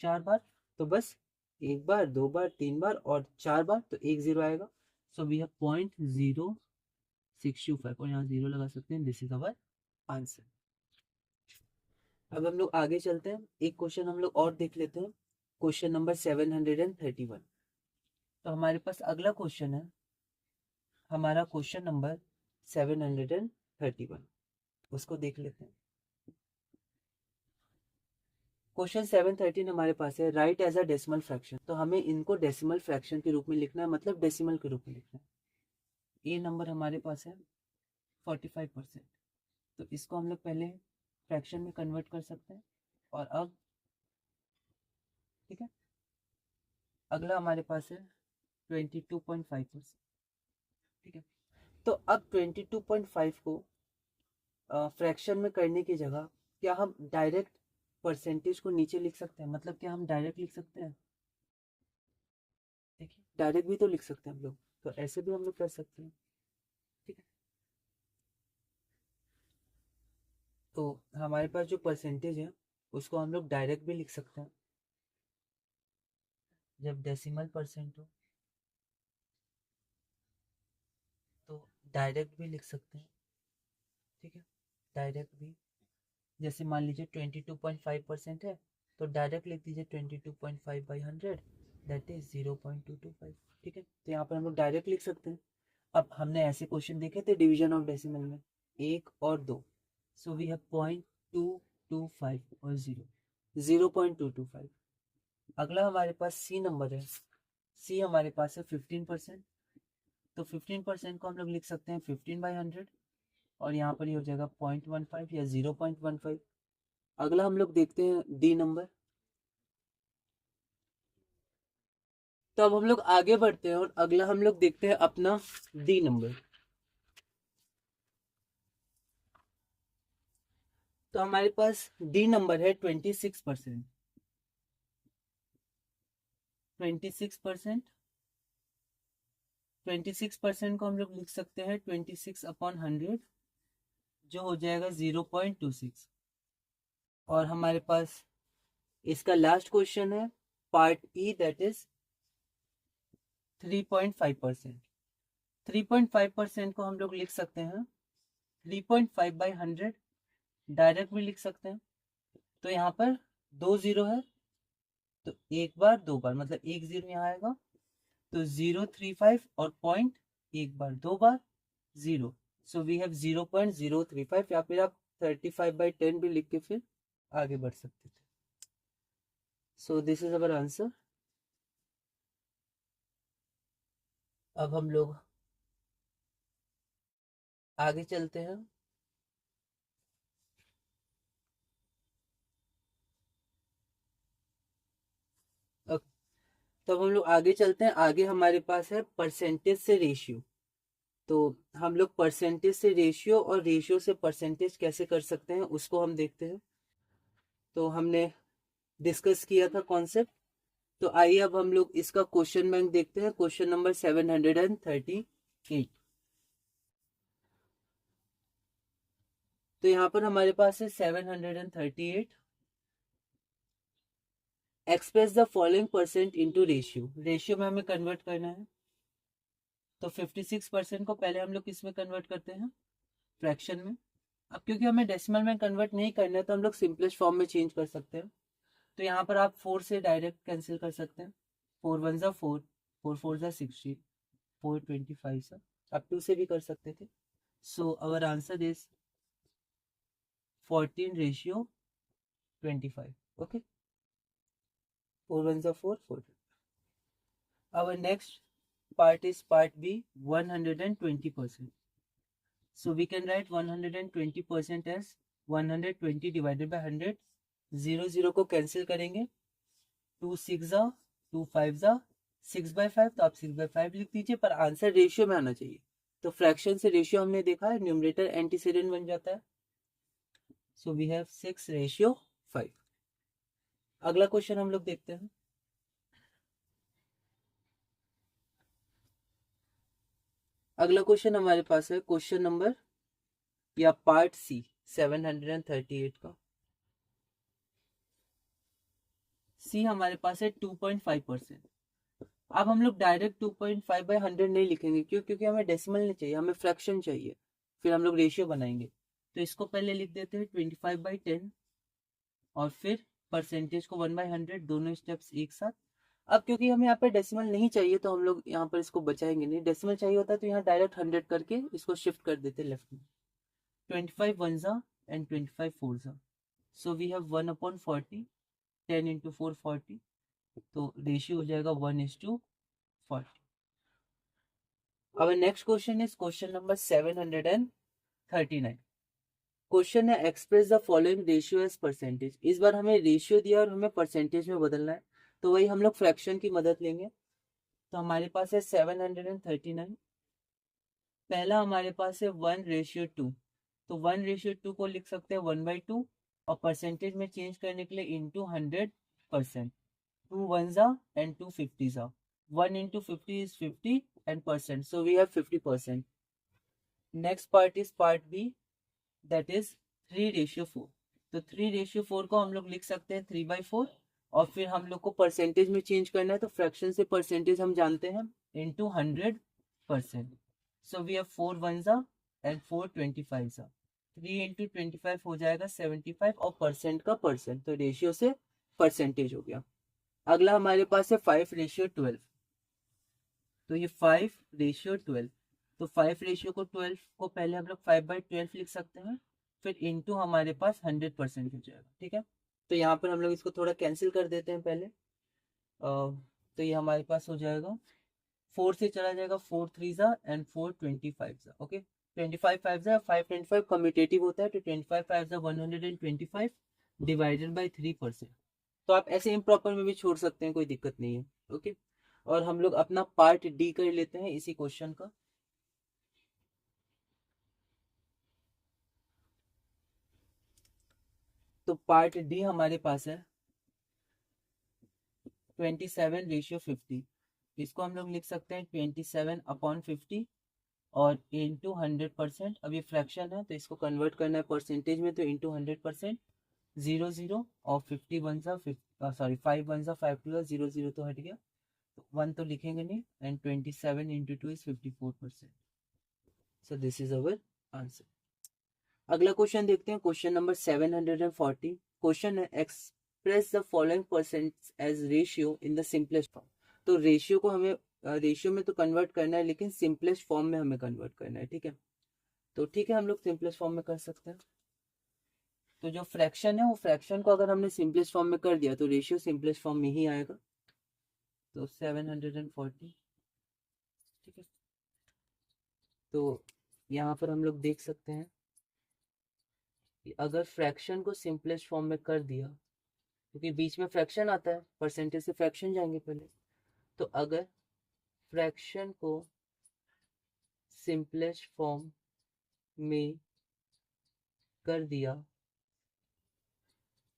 चार बार। तो बस एक बार, दो बार, तीन बार और चार बार, तो एक जीरो आएगा। सो वी हैव 0.0625 और यहाँ जीरो लगा सकते हैं। This is our answer. अब हम लोग आगे चलते हैं, एक क्वेश्चन हम लोग और देख लेते हैं, क्वेश्चन नंबर 731। तो हमारे पास अगला क्वेश्चन है, हमारा क्वेश्चन नंबर 731, उसको देख लेते हैं। क्वेश्चन 713 हमारे पास है write as a decimal fraction. तो हमें इनको डेसिमल फ्रैक्शन के रूप में लिखना है, मतलब डेसिमल के रूप में लिखना है। ए नंबर हमारे पास है 45%, तो इसको हम लोग पहले फ्रैक्शन में कन्वर्ट कर सकते हैं। और अब ठीक है, अगला हमारे पास है 22.5%। ठीक है। तो अब 22.5 को फ्रैक्शन में करने की जगह क्या हम डायरेक्ट परसेंटेज को नीचे लिख सकते हैं, मतलब क्या हम डायरेक्ट लिख सकते हैं? देखिए डायरेक्ट भी तो लिख सकते हैं हम लोग, तो ऐसे भी हम लोग कर सकते हैं। ठीक है, तो हमारे पास जो परसेंटेज है उसको हम लोग डायरेक्ट भी लिख सकते हैं जब डेसिमल परसेंट हो, तो डायरेक्ट भी लिख सकते हैं। ठीक है, डायरेक्ट भी, जैसे मान लीजिए 22.5% है, तो डायरेक्ट लिख दीजिए 22.5/100, दैट इज 0.225। ठीक है, तो यहाँ पर हम लोग डायरेक्ट लिख सकते हैं। अब हमने ऐसे क्वेश्चन देखे थे डिवीजन ऑफ डेसिमल में, 1 और 2, सो वी हैव 0.225 और 0.225। अगला हमारे पास सी नंबर है, सी हमारे पास है 15%, तो 15% को हम लोग लिख सकते हैं 15/100, और यहाँ पर ये हो जाएगा 0.15 या 0.15। अगला हम लोग देखते हैं डी नंबर। तो अब हम लोग आगे बढ़ते हैं और अगला हम लोग देखते हैं अपना डी नंबर। तो हमारे पास डी नंबर है 26%। 26%, 26% को हम लोग लिख सकते हैं 26/100, जो हो जाएगा 0.26। और हमारे पास इसका लास्ट क्वेश्चन है पार्ट ई, दैट इज 3.5%। 3.5% को हम लोग लिख सकते हैं 3.5/100, डायरेक्ट भी लिख सकते हैं। तो यहाँ पर 2 0 है, तो एक बार 2 बार, मतलब 1 0 यहाँ आएगा, तो 0.35 और पॉइंट एक बार 2 बार 0, सो वी हैव 0.035, या फिर आप 35/10 भी लिख के फिर आगे बढ़ सकते थे। सो दिस इज अवर आंसर। अब हम लोग आगे चलते हैं। अब तो हम लोग आगे चलते हैं, आगे हमारे पास है परसेंटेज से रेशियो। तो हम लोग परसेंटेज से रेशियो और रेशियो से परसेंटेज कैसे कर सकते हैं उसको हम देखते हैं। तो हमने डिस्कस किया था कॉन्सेप्ट, तो आइए अब हम लोग इसका क्वेश्चन बैंक देखते हैं, क्वेश्चन नंबर 738। तो यहाँ पर हमारे पास है 738, express the following percent into ratio. Ratio में हमें कन्वर्ट करना है, तो 56% को पहले हम लोग किस में कन्वर्ट करते हैं, फ्रैक्शन में। अब क्योंकि हमें डेसिमल में कन्वर्ट नहीं करना है, तो हम लोग सिंपलेस्ट फॉर्म में चेंज कर सकते हैं। तो यहाँ पर आप 4 से डायरेक्ट कैंसिल कर सकते हैं, 4 1 ज़ा 4, 4 4 ज़ा 60, 425 सा। आप 2 से भी कर सकते थे। सो अवर आंसर इज 14:25। ओके, 4 1 ज़ा 4, 4। Our next part is part B, 120%. So we can write 120% as 120 divided by 100। 0 0 को कैंसिल करेंगे, 2 6 ज़ा 2 5 ज़ा 6/5, तो आप 6/5 लिख दीजिए, पर आंसर रेशियो में आना चाहिए। तो फ्रैक्शन से रेशियो हमने देखा है, न्यूमरेटर एंटीसीडेंट बन जाता है। So we have 6:5। अगला क्वेश्चन हम लोग देखते हैं। अगला क्वेश्चन हमारे पास है क्वेश्चन नंबर या पार्ट सी 738 का। सी हमारे पास है 2.5%। अब हम लोग डायरेक्ट 2.5/100 नहीं लिखेंगे, क्यों? क्योंकि हमें डेसिमल नहीं चाहिए, हमें फ्रैक्शन चाहिए, फिर हम लोग रेशियो बनाएंगे। तो इसको पहले लिख देते हैं 25/10, और फिर परसेंटेज को 1/100, दोनों स्टेप्स एक साथ। अब क्योंकि हमें यहाँ पे डेसिमल नहीं चाहिए, तो हम लोग यहाँ पर इसको बचाएंगे नहीं। डेसिमल चाहिए होता है तो यहाँ डायरेक्ट 100 करके इसको शिफ्ट कर देते लेफ्ट में। 25 1 and 25 4। So we have 1/40, 10 into 4 40, तो रेशियो हो जाएगा 1:40। अब next question is question number 739। Question है express the following ratio as percentage. इस बार हमें रेशियो दिया और हमें परसेंटेज में बदलना है, तो वही हम लोग फ्रैक्शन की मदद लेंगे। तो हमारे पास है 739, पहला हमारे पास है 1:2, तो 1:2 को लिख सकते हैं 1/2 और परसेंटेज में चेंज करने के लिए into 100%. 2 1s and 2 50s. 1 into 50 is 50 and percent. So we have 50%. Next part is part B, that is 3:4. तो 3:4 को हम लोग लिख सकते हैं 3/4 और फिर हम लोग को परसेंटेज में चेंज करना है तो फ्रैक्शन से परसेंटेज हम जानते हैं into 100%. So we have 4 1s and 4 25s. 3 into 25 हो जाएगा 75 और परसेंट का परसेंट, तो रेशियो से परसेंटेज हो गया. अगला हमारे पास है 5:12. तो ये 5:12, तो 5:12 को पहले हम लोग 5/12 लिख सकते हैं, फिर इंटू हमारे पास 100% हो जाएगा. ठीक है, तो यहाँ पर हम लोग इसको थोड़ा कैंसिल कर देते हैं पहले. तो ये हमारे पास हो जाएगा 4 से चला जाएगा 4 3s and 4 25s. Okay, 25 5s 525 commutative होता है, तो 25 5s 125 डिवाइडेड बाई 3%. तो आप ऐसे इम्प्रॉपर में भी छोड़ सकते हैं, कोई दिक्कत नहीं है. ओके, और हम लोग अपना पार्ट डी कर लेते हैं इसी क्वेश्चन का. तो पार्ट डी हमारे पास है 27:50. इसको हम लोग लिख सकते हैं 27/50 और इंटू 100%. अब ये फ्रैक्शन है तो इसको कन्वर्ट करना है परसेंटेज में, तो इंटू 100%. 0 0 और 50 1 सॉरी 5 1 5 2 0 0 तो हट गया, तो 1 तो लिखेंगे नहीं, and 27 into 2 is 54%. So this is our answer. अगला क्वेश्चन देखते हैं, क्वेश्चन नंबर 740. क्वेश्चन है express the following percent as ratio in the simplest form. तो रेशियो को हमें रेशियो में तो कन्वर्ट करना है, लेकिन सिंपलेस्ट फॉर्म में हमें कन्वर्ट करना है. ठीक है, तो ठीक है, हम लोग सिंपलेस्ट फॉर्म में कर सकते हैं. तो जो फ्रैक्शन है वो फ्रैक्शन को अगर हमने सिंपलेस्ट फॉर्म में कर दिया तो रेशियो सिंपलेस्ट फॉर्म में ही आएगा. तो 740. ठीक है, तो यहाँ पर हम लोग देख सकते हैं कि अगर फ्रैक्शन को सिंपलेस्ट फॉर्म में कर दिया, क्योंकि बीच में फ्रैक्शन आता है, परसेंटेज से फ्रैक्शन जाएंगे पहले, तो अगर फ्रैक्शन को सिंपलेस्ट फॉर्म में कर दिया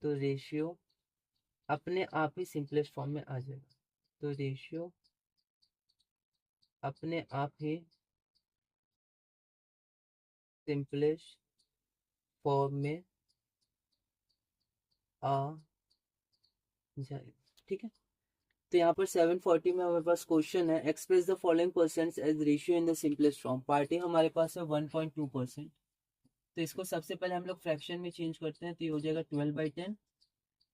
तो रेशियो अपने आप ही सिंपलेस्ट फॉर्म में आ जाएगा. तो रेशियो अपने आप ही सिंपलेस्ट फॉर्म में आ जाएगा. ठीक है, तो यहाँ पर 740 में हमारे पास क्वेश्चन है express the following percent as ratio in the simplest form. पार्टी हमारे पास है 1.2%. तो इसको सबसे पहले हम लोग फ्रैक्शन में चेंज करते हैं, तो ये हो जाएगा 12/10.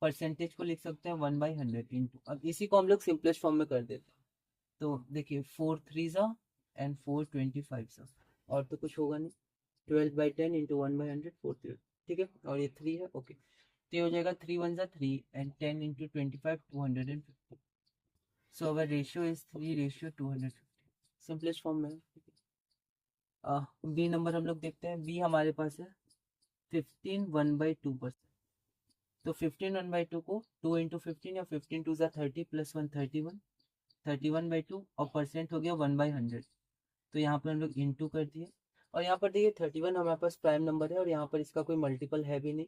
परसेंटेज को लिख सकते हैं 1/100 इंटू, अब इसी को हम लोग सिंपलेस्ट फॉर्म में कर देते हैं. तो देखिए 4 3s एंड 4 25s, और तो कुछ होगा नहीं. 12/10 इंटू 1/100 4 3. ठीक है, और ये 3 है. ओके, तो ये हो जाएगा 3 1s 3 and 10 into 25 250. So our ratio is 3:250. Simplest form में. बी नंबर हम लोग देखते हैं. बी हमारे पास है 15 1/2%. तो 15 1/2 को 2 इंटू 15 या 15 2 30 प्लस 1 31, 31/2 और परसेंट हो गया 1/100. तो यहाँ पर हम लोग इंटू कर दिए, और यहाँ पर देखिए 31 हमारे पास प्राइम नंबर है और यहाँ पर इसका कोई मल्टीपल है भी नहीं,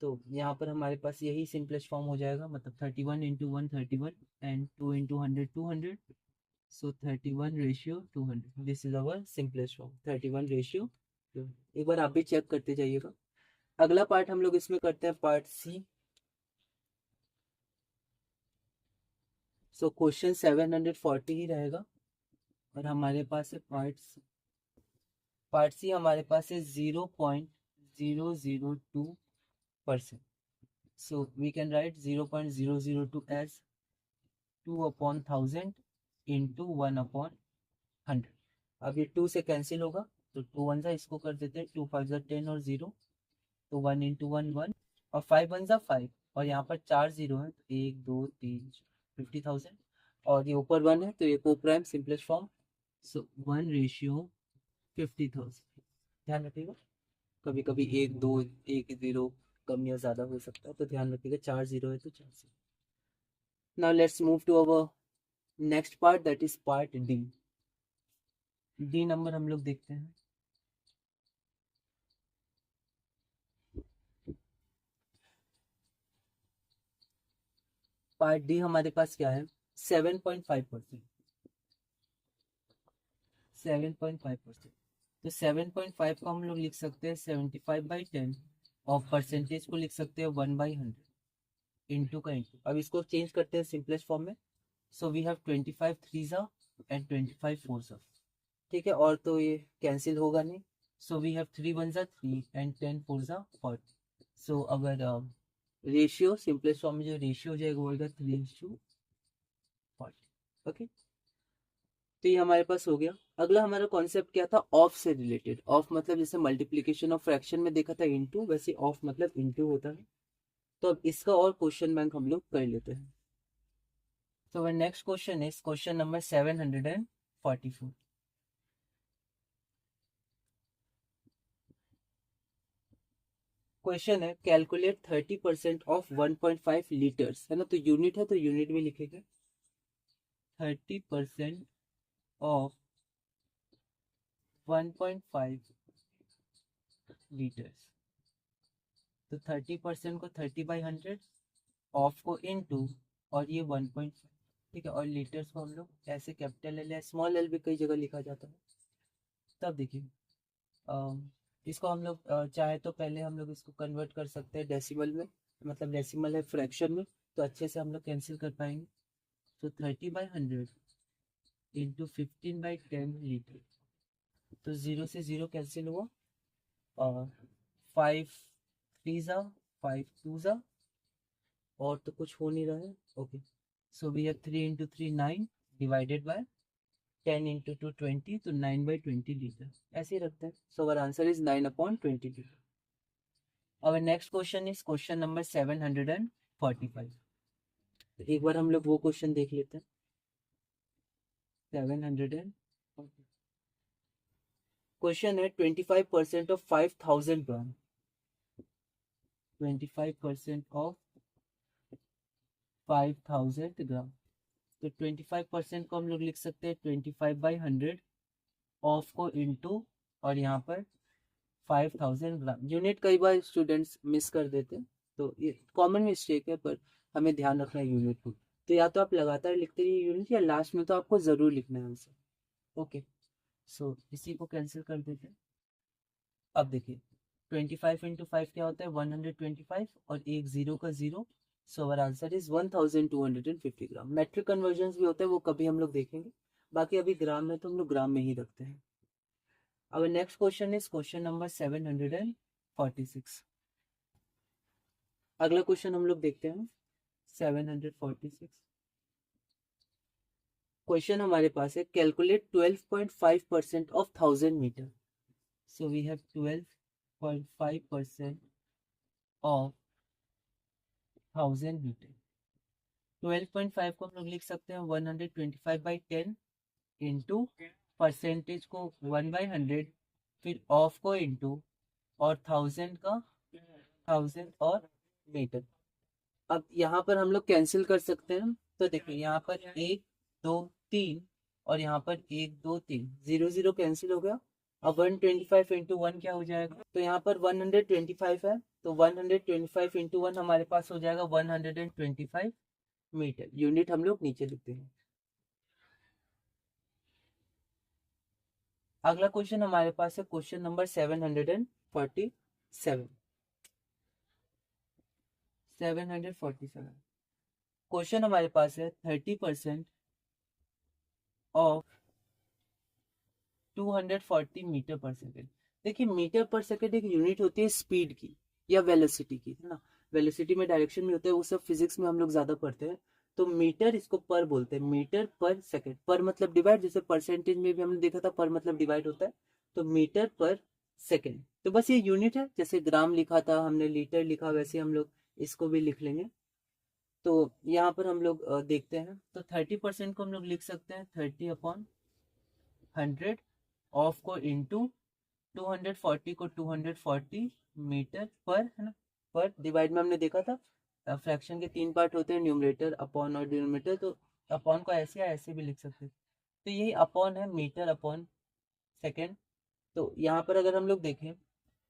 तो यहाँ पर हमारे पास यही सिंपलेस्ट फॉर्म हो जाएगा. मतलब 31 into 1 31 and 2 into 100 200. So 31:200. This is our simplest form 31:200. एक बार आप भी चेक करते जाइएगा. अगला पार्ट हम लोग इसमें करते हैं पार्ट सी. सो क्वेश्चन 740 ही रहेगा और हमारे पास है पार्ट सी हमारे पास है 0.002%. So we can write 0.002 as 2/1000 into 1/100. अब ये 2 से कैंसिल होगा, तो 2 1 इसको कर देते हैं 2 5 10 और 0, तो 1 इंटू 1 1 और 5 1 5, और यहाँ पर 4 0 है, तो 1 2 3 50,000, और ये ऊपर 1 है तो ये को प्राइम सिंपलेस्ट फॉर्म. सो 1:50,000. ध्यान रखिएगा, कभी कभी 1 2 1 0 कम या ज़्यादा हो सकता है, तो ध्यान रखिएगा 4 0 है तो 4 0. Now let's move to our next part, that is part D. D number हम लोग देखते हैं। पार्ट डी हमारे पास क्या है, 7.5%। 7.5%, तो 7.5 को हम लोग लिख सकते हैं 75/10, और परसेंटेज को लिख सकते हैं 1/100, इंटू का इंटू। अब इसको चेंज करते हैं सिंपलेस्ट फॉर्म में। So we have 25 3 and 25 4। ठीक है, और तो ये कैंसिल होगा नहीं। So we have 3 1 3 and 10 4 40। So अगर रेशियो सिंपलेस्ट फॉर्म में जो रेशियो हो जाएगा वो होगा 3:40। ओके, तो ये हमारे पास हो गया। अगला हमारा कॉन्सेप्ट क्या था, ऑफ से रिलेटेड। ऑफ मतलब जैसे मल्टीप्लीकेशन ऑफ फ्रैक्शन में देखा था इनटू, वैसे ऑफ मतलब इनटू होता है। तो अब इसका और क्वेश्चन बैंक हम लोग कर लेते हैं। तो one next question is question number 744। Question है कैलकुलेट 30% ऑफ 1.5 लीटर्स, है ना, तो यूनिट है तो यूनिट में लिखेगा 30% ऑफ 1.5 लीटर्स। तो 30% को 30/100, ऑफ को इनटू, और ये 1.5। ठीक है, और लीटर्स को हम लोग ऐसे कैपिटल एल या स्मॉल एल भी कई जगह लिखा जाता है। तब देखिए इसको हम लोग चाहे तो पहले हम लोग इसको कन्वर्ट कर सकते हैं डेसिमल में, मतलब डेसिमल है फ्रैक्शन में, तो अच्छे से हम लोग कैंसिल कर पाएंगे। तो 30/100 इंटू 15/10 लीटर, तो 0 से 0 कैंसिल हुआ, और 5 3 5 2 और तो कुछ हो नहीं रहा है। Okay, so we have 3 into 3 9 divided by 10 into 2 20, तो 9/20 लीटर ऐसे ही रखते हैं। So our answer is 9/20 litre. Our next question is question number 745। एक बार हम लोग वो क्वेश्चन देख लेते हैं। 700 क्वेश्चन है 25% ऑफ 5000 ग्राम। 25% ऑफ 5000 ग्राम, तो 25% को हम लोग लिख सकते हैं 25/100, ऑफ को इनटू, और यहाँ पर 5000 ग्राम। यूनिट कई बार स्टूडेंट्स मिस कर देते हैं, तो ये कॉमन मिस्टेक है, पर हमें ध्यान रखना है यूनिट को। तो या तो आप लगातार लिखते रहिए यूनिट, या लास्ट में तो आपको जरूर लिखना है आंसर। ओके, सो इसी को कैंसिल कर देते हैं। अब देखिए 25 इंटू 5 क्या होता है 125, और एक जीरो का zero. So our answer is 1250 gram. Metric conversion भी होता है, वो कभी हम लोग देखेंगे। बाकी अभी ग्राम में तो हम लोग ग्राम में ही रखते हैं। अब next question is question number 746। अगला क्वेश्चन हम लोग देखते हैं 746। क्वेश्चन हमारे पास है calculate 12.5% of 1000 metre. So we have 12.5% of 1000 metre. 12.5 को हम लोग लिख सकते हैं 125/10 इंटू, परसेंटेज को 1/100, फिर ऑफ को इंटू, और 1000 का 1000 और मीटर। अब यहाँ पर हम लोग कैंसिल कर सकते हैं। तो देखिए यहाँ पर 1 2 3, और यहाँ पर 1 2 3, 0 0 कैंसिल हो गया। अब 125 इंटू 1 क्या हो जाएगा, तो यहाँ पर 125 है, तो 125 इंटू 1 हमारे पास हो जाएगा 125 मीटर। यूनिट हम लोग नीचे लिखते हैं। अगला क्वेश्चन हमारे पास है क्वेश्चन नंबर 747। 747 क्वेश्चन हमारे पास है 30% ऑफ 240 मीटर पर सेकेंड। देखिए मीटर पर सेकेंड एक यूनिट होती है स्पीड की या वेलोसिटी की, है ना। वेलोसिटी में डायरेक्शन में होता है, वो सब फिजिक्स में हम लोग ज्यादा पढ़ते हैं। तो मीटर इसको पर बोलते हैं, मीटर पर सेकेंड। पर मतलब डिवाइड, जैसे परसेंटेज में भी हमने देखा था पर मतलब डिवाइड होता है, तो मीटर पर सेकेंड। तो बस ये यूनिट है, जैसे ग्राम लिखा था हमने, लीटर लिखा, वैसे हम लोग इसको भी लिख लेंगे। तो यहाँ पर हम लोग देखते हैं, तो 30% को हम लोग लिख सकते हैं 30/100, ऑफ को इंटू 240 को 240 मीटर पर, है ना। पर डिवाइड में हमने देखा था फ्रैक्शन के 3 पार्ट होते हैं, न्यूमरेटर अपॉन और डिनोमिनेटर। तो अपॉन को ऐसे या ऐसे भी लिख सकते हैं। तो यही अपॉन है मीटर अपॉन सेकेंड। तो यहाँ पर अगर हम लोग देखें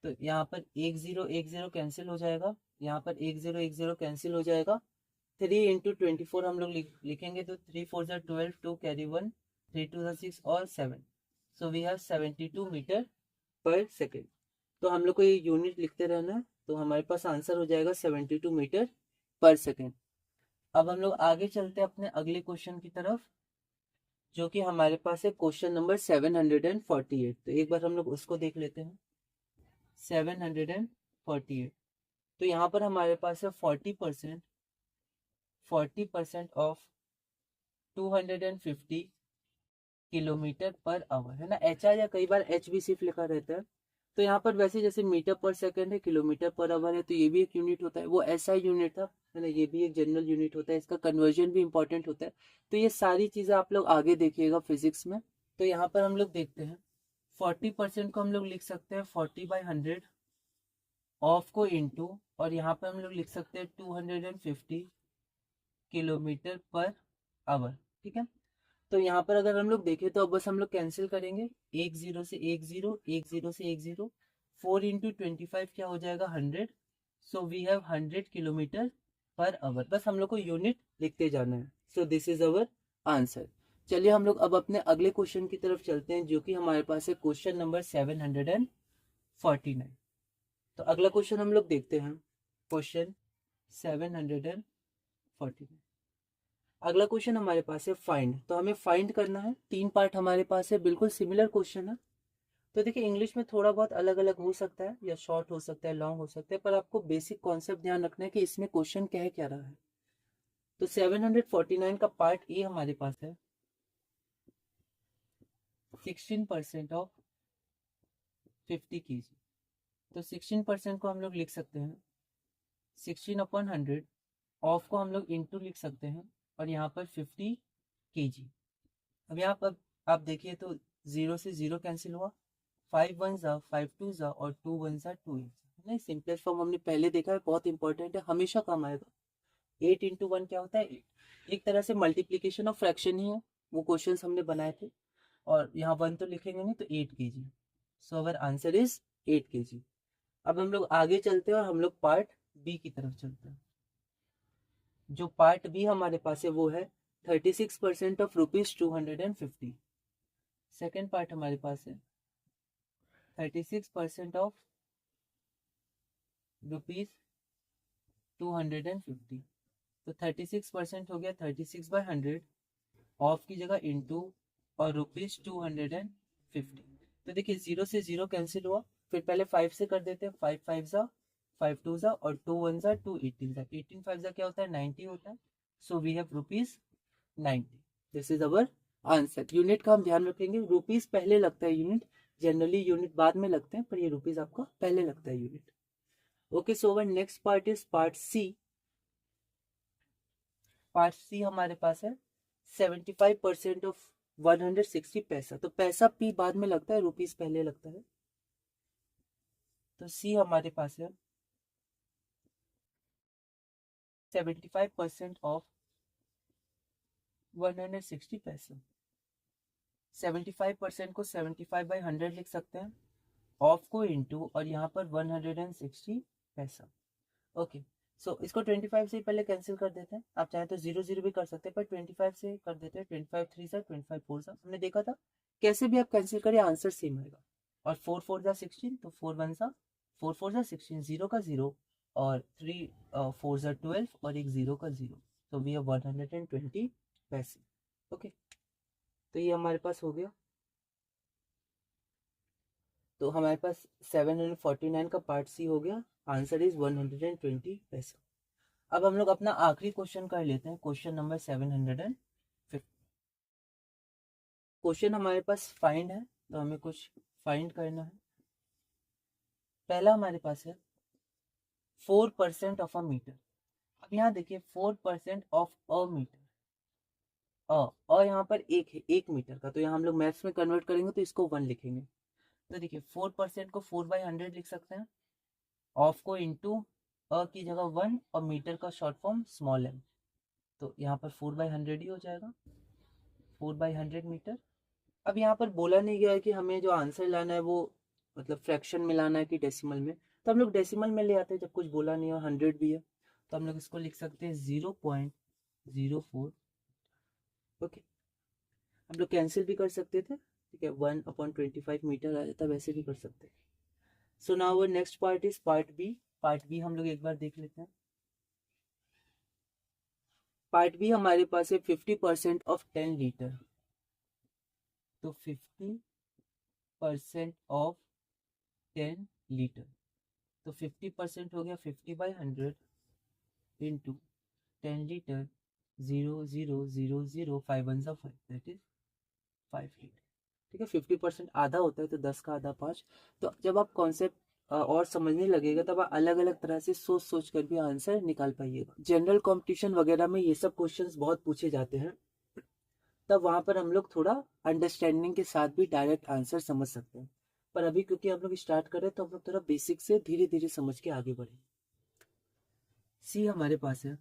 तो यहाँ पर 1 0 कैंसिल हो जाएगा, यहाँ पर 1 0 कैंसिल हो जाएगा। 3 × 24 हम लोग लिखेंगे तो 3 4 12, 2 कैरी 1, 3 2 6 और 7। सो वी हैव 72 मीटर पर सेकेंड। तो हम लोग को ये यूनिट लिखते रहना है, तो हमारे पास आंसर हो जाएगा 72 मीटर पर सेकेंड। अब हम लोग आगे चलते हैं अपने अगले क्वेश्चन की तरफ, जो कि हमारे पास है क्वेश्चन नंबर 748। तो एक बार हम लोग उसको देख लेते हैं। 748। तो यहाँ पर हमारे पास है 40% ऑफ 250 किलोमीटर पर आवर, है ना। एच आर या कई बार एच भी सिर्फ लिखा रहता है। तो यहाँ पर वैसे जैसे मीटर पर सेकंड है, किलोमीटर पर आवर है, तो ये भी एक यूनिट होता है। वो ऐसा यूनिट था, है ना, ये भी एक जनरल यूनिट होता है। इसका कन्वर्जन भी इंपॉर्टेंट होता है। तो ये सारी चीजें आप लोग आगे देखिएगा फिजिक्स में। तो यहाँ पर हम लोग देखते हैं 40% को हम लोग लिख सकते हैं 40/100, ऑफ को इंटू, और यहाँ पर हम लोग लिख सकते हैं 250 किलोमीटर पर आवर, ठीक है। तो यहाँ पर अगर हम लोग देखें तो अब बस हम लोग कैंसिल करेंगे, 1 0 से 1 0, 1 0 से 1 0, 4 × 25 क्या हो जाएगा 100। So we have 100 kilometre per hour. बस हम लोग को यूनिट लिखते जाना है। So this is our answer. चलिए हम लोग अब अपने अगले क्वेश्चन की तरफ चलते हैं, जो कि हमारे पास है क्वेश्चन नंबर 749। तो अगला क्वेश्चन हम लोग देखते हैं, क्वेश्चन 749। अगला क्वेश्चन हमारे पास है फाइंड। तो हमें फाइंड करना है, 3 पार्ट हमारे पास है, बिल्कुल सिमिलर क्वेश्चन है। तो देखिए इंग्लिश में थोड़ा बहुत अलग अलग हो सकता है, या शॉर्ट हो सकता है, लॉन्ग हो सकता है, पर आपको बेसिक कॉन्सेप्ट ध्यान रखना है कि इसमें क्वेश्चन कह क्या रहा है। तो 749 का पार्ट ए हमारे पास है 16% ऑफ 50 kg। तो 16% को हम लोग लिख सकते हैं 16/100, ऑफ को हम लोग इंटू लिख सकते हैं, और यहाँ पर 50 kg। अब यहाँ पर आप देखिए तो 0 से 0 कैंसिल हुआ, 5 1 जा 5 2 जा, और 2 1 जा 2 8 नहीं। सिंपलेस्ट फॉर्म हमने पहले देखा है, बहुत इंपॉर्टेंट है, हमेशा काम आएगा। 8 × 1 क्या होता है 8। एक तरह से मल्टीप्लीकेशन ऑफ फ्रैक्शन ही है, वो क्वेश्चंस हमने बनाए थे। और यहाँ 1 तो लिखेंगे नहीं, तो 8 kg। So our answer is 8 kg। अब हम लोग आगे चलते हैं और हम लोग पार्ट बी की तरफ चलते हैं। जो पार्ट बी हमारे पास है वो है 36% ऑफ ₹250। सेकेंड पार्ट हमारे पास है 36% ऑफ ₹250। तो 36% हो गया 36/100, ऑफ की जगह इंटू, और ₹250। तो देखिए 0 से 0 कैंसिल हुआ, फिर पहले 5 से कर देते हैं। 5 5 जा 5 2 जा, और 2 1 जा 2 18 जा, 18 5 जा क्या होता है 90 होता है। So we have ₹90। This is our answer. Unit का हम ध्यान रखेंगे, रुपीज पहले लगता है यूनिट, जनरली यूनिट बाद में लगते हैं, पर ये रुपीज आपका पहले लगता है unit. Okay, so our next part is part C. Part C हमारे पास है 75% ऑफ 160 पैसा। तो पैसा पी बाद में लगता है, रुपीज पहले लगता है। तो सी हमारे पास है 75% ऑफ 160 पैसा। 75% को 75/100 लिख सकते हैं, ऑफ को इंटू, और यहाँ पर 160 पैसा। ओके, सो इसको 25 से पहले कैंसिल कर देते हैं। आप चाहे तो 0 0 भी कर सकते हैं, पर 25 से कर देते हैं। 25 3 सा 25 4 सा, हमने देखा था कैसे भी आप कैंसिल करिए आंसर सेम आएगा। और 4 4 जा 16, तो 4 1 सा 4 4 जा 16, 0 का 0, और 3 4 जा 12, और एक 0 का 0। तो वी हैव 120 पैसे। ओके, तो ये हमारे पास हो गया। तो हमारे पास 749 का पार्ट सी हो गया, आंसर इज 120 पैसा। अब हम लोग अपना आखिरी क्वेश्चन कर लेते हैं, क्वेश्चन नंबर 750। क्वेश्चन हमारे पास फाइंड है, तो हमें कुछ फाइंड करना है। पहला हमारे पास है 4% ऑफ अ मीटर। अब यहाँ देखिए 4% ऑफ अ मीटर, और यहाँ पर एक है 1 मीटर का, तो यहाँ हम लोग मैथ्स में कन्वर्ट करेंगे तो इसको 1 लिखेंगे। तो देखिए 4% को 4/100 लिख सकते हैं, ऑफ को इंटू, की जगह 1, और मीटर का शॉर्ट फॉर्म स्मॉल m। तो यहाँ पर 4/100 ही हो जाएगा, 4/100 मीटर। अब यहाँ पर बोला नहीं गया है कि हमें जो आंसर लाना है वो मतलब फ्रैक्शन में लाना है कि डेसिमल में, तो हम लोग डेसिमल में ले आते हैं जब कुछ बोला नहीं हो। 100 भी है तो हम लोग इसको लिख सकते हैं 0.04। ओके, हम लोग कैंसिल भी कर सकते थे, ठीक है, 1/25 मीटर आ जाता, वैसे भी कर सकते हैं। So now our next part is part B. Part B हम लोग एक बार देख लेते हैं। पार्ट बी हमारे पास है 50% ऑफ 10 लीटर। तो 50% ऑफ 10 लीटर, तो 50% हो गया 50/100 into 10 litre, 0.0000 5 1 5, that is 5 litre. ठीक है, 50% आधा होता है तो 10 का आधा 5। तो जब आप कॉन्सेप्ट और समझने लगेगा तब आप अलग अलग तरह से सोच सोच कर भी आंसर निकाल पाइएगा। जनरल कंपटीशन वगैरह में ये सब क्वेश्चंस बहुत पूछे जाते हैं, तब वहां पर हम लोग थोड़ा अंडरस्टैंडिंग के साथ भी डायरेक्ट आंसर समझ सकते हैं। पर अभी क्योंकि हम लोग स्टार्ट कर रहे हैं तो हम लोग थोड़ा बेसिक से धीरे धीरे समझ के आगे बढ़े। सी हमारे पास है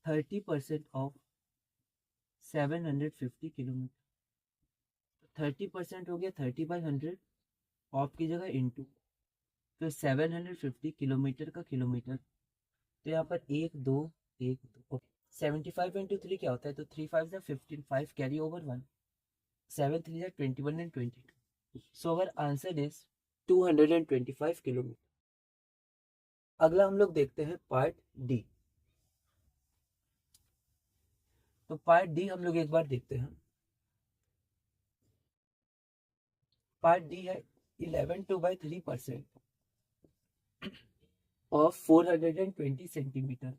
30% ऑफ 750 किलोमीटर। 30% हो गया 30/100, ऑफ की जगह इंटू, फिर 750 किलोमीटर का किलोमीटर, तो यहाँ पर 1 2 1 2। ओके, 75 इंटू 3 क्या होता है, तो 3 5 15, 5 carry over 1, 7 3 21 and 22। So our answer is 225 kilometre. अगला हम लोग देखते हैं पार्ट डी। तो पार्ट डी हम लोग एक बार देखते हैं। पार्ट डी है 11/2/3% ऑफ 420 सेंटीमीटर।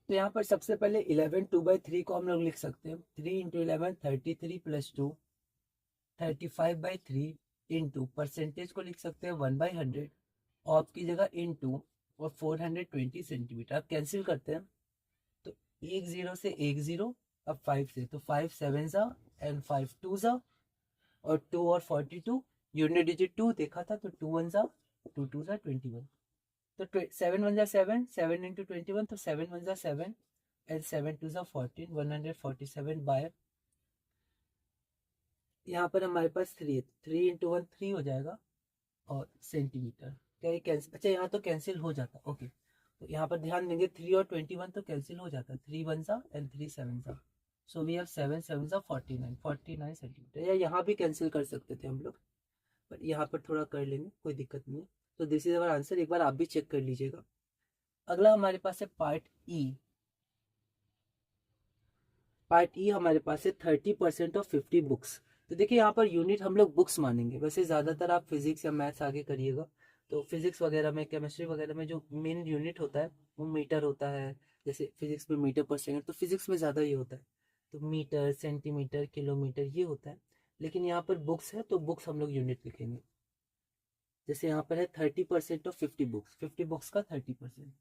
तो यहाँ पर सबसे पहले 11/2/3 को हम लोग लिख सकते हैं 3 इंटू 11 33 प्लस 2 35/3 इंटू परसेंटेज को लिख सकते हैं 1/100, ऑफ की जगह इंटू और 420 सेंटीमीटर। अब कैंसिल करते हैं तो एक जीरो से एक जीरो, अब 5 से, तो 5 7 ज़ा एंड 5 2 ज़ा, और 2 और 42 यूनिट डिजिट 2 देखा था, तो 2 1 ज़ा 2 2 ज़ा 21, तो 7 1 ज़ा 7, 7 इंटू 21, तो 7 1 ज़ा 7 एंड 7 2 ज़ा 14, 147 बाय, यहाँ पर हमारे पास 3 है, 3 इंटू 1 3 हो जाएगा, और सेंटीमीटर। क्या ये कैंसिल, अच्छा यहाँ तो कैंसिल हो जाता, ओके, तो यहाँ पर ध्यान देंगे 3 और 21 तो कैंसिल हो जाता, 3 1 ज़ा एंड 3 7 ज़ा, सो वी हैव 7 7 ज़ा 49 सेंटीमीटर। या यहाँ भी कैंसिल कर सकते थे हम लोग, पर यहाँ पर थोड़ा कर लेंगे, कोई दिक्कत नहीं है। तो दिस इज अवर आंसर, एक बार आप भी चेक कर लीजिएगा। अगला हमारे पास है पार्ट ई। पार्ट ई हमारे पास है 30% ऑफ 50 बुक्स। तो देखिए यहाँ पर यूनिट हम लोग बुक्स मानेंगे, वैसे ज़्यादातर आप फिजिक्स या मैथ्स आगे करिएगा तो फिजिक्स वगैरह में, केमिस्ट्री वगैरह में जो मेन यूनिट होता है वो मीटर होता है। जैसे फिजिक्स में मीटर पर सेकेंड, तो फिजिक्स में ज़्यादा ये होता है, तो मीटर सेंटीमीटर किलोमीटर ये होता है। लेकिन यहाँ पर बुक्स है तो बुक्स हम लोग यूनिट लिखेंगे। जैसे यहाँ पर है 30% ऑफ 50 बुक्स, 50 बुक्स का 30%,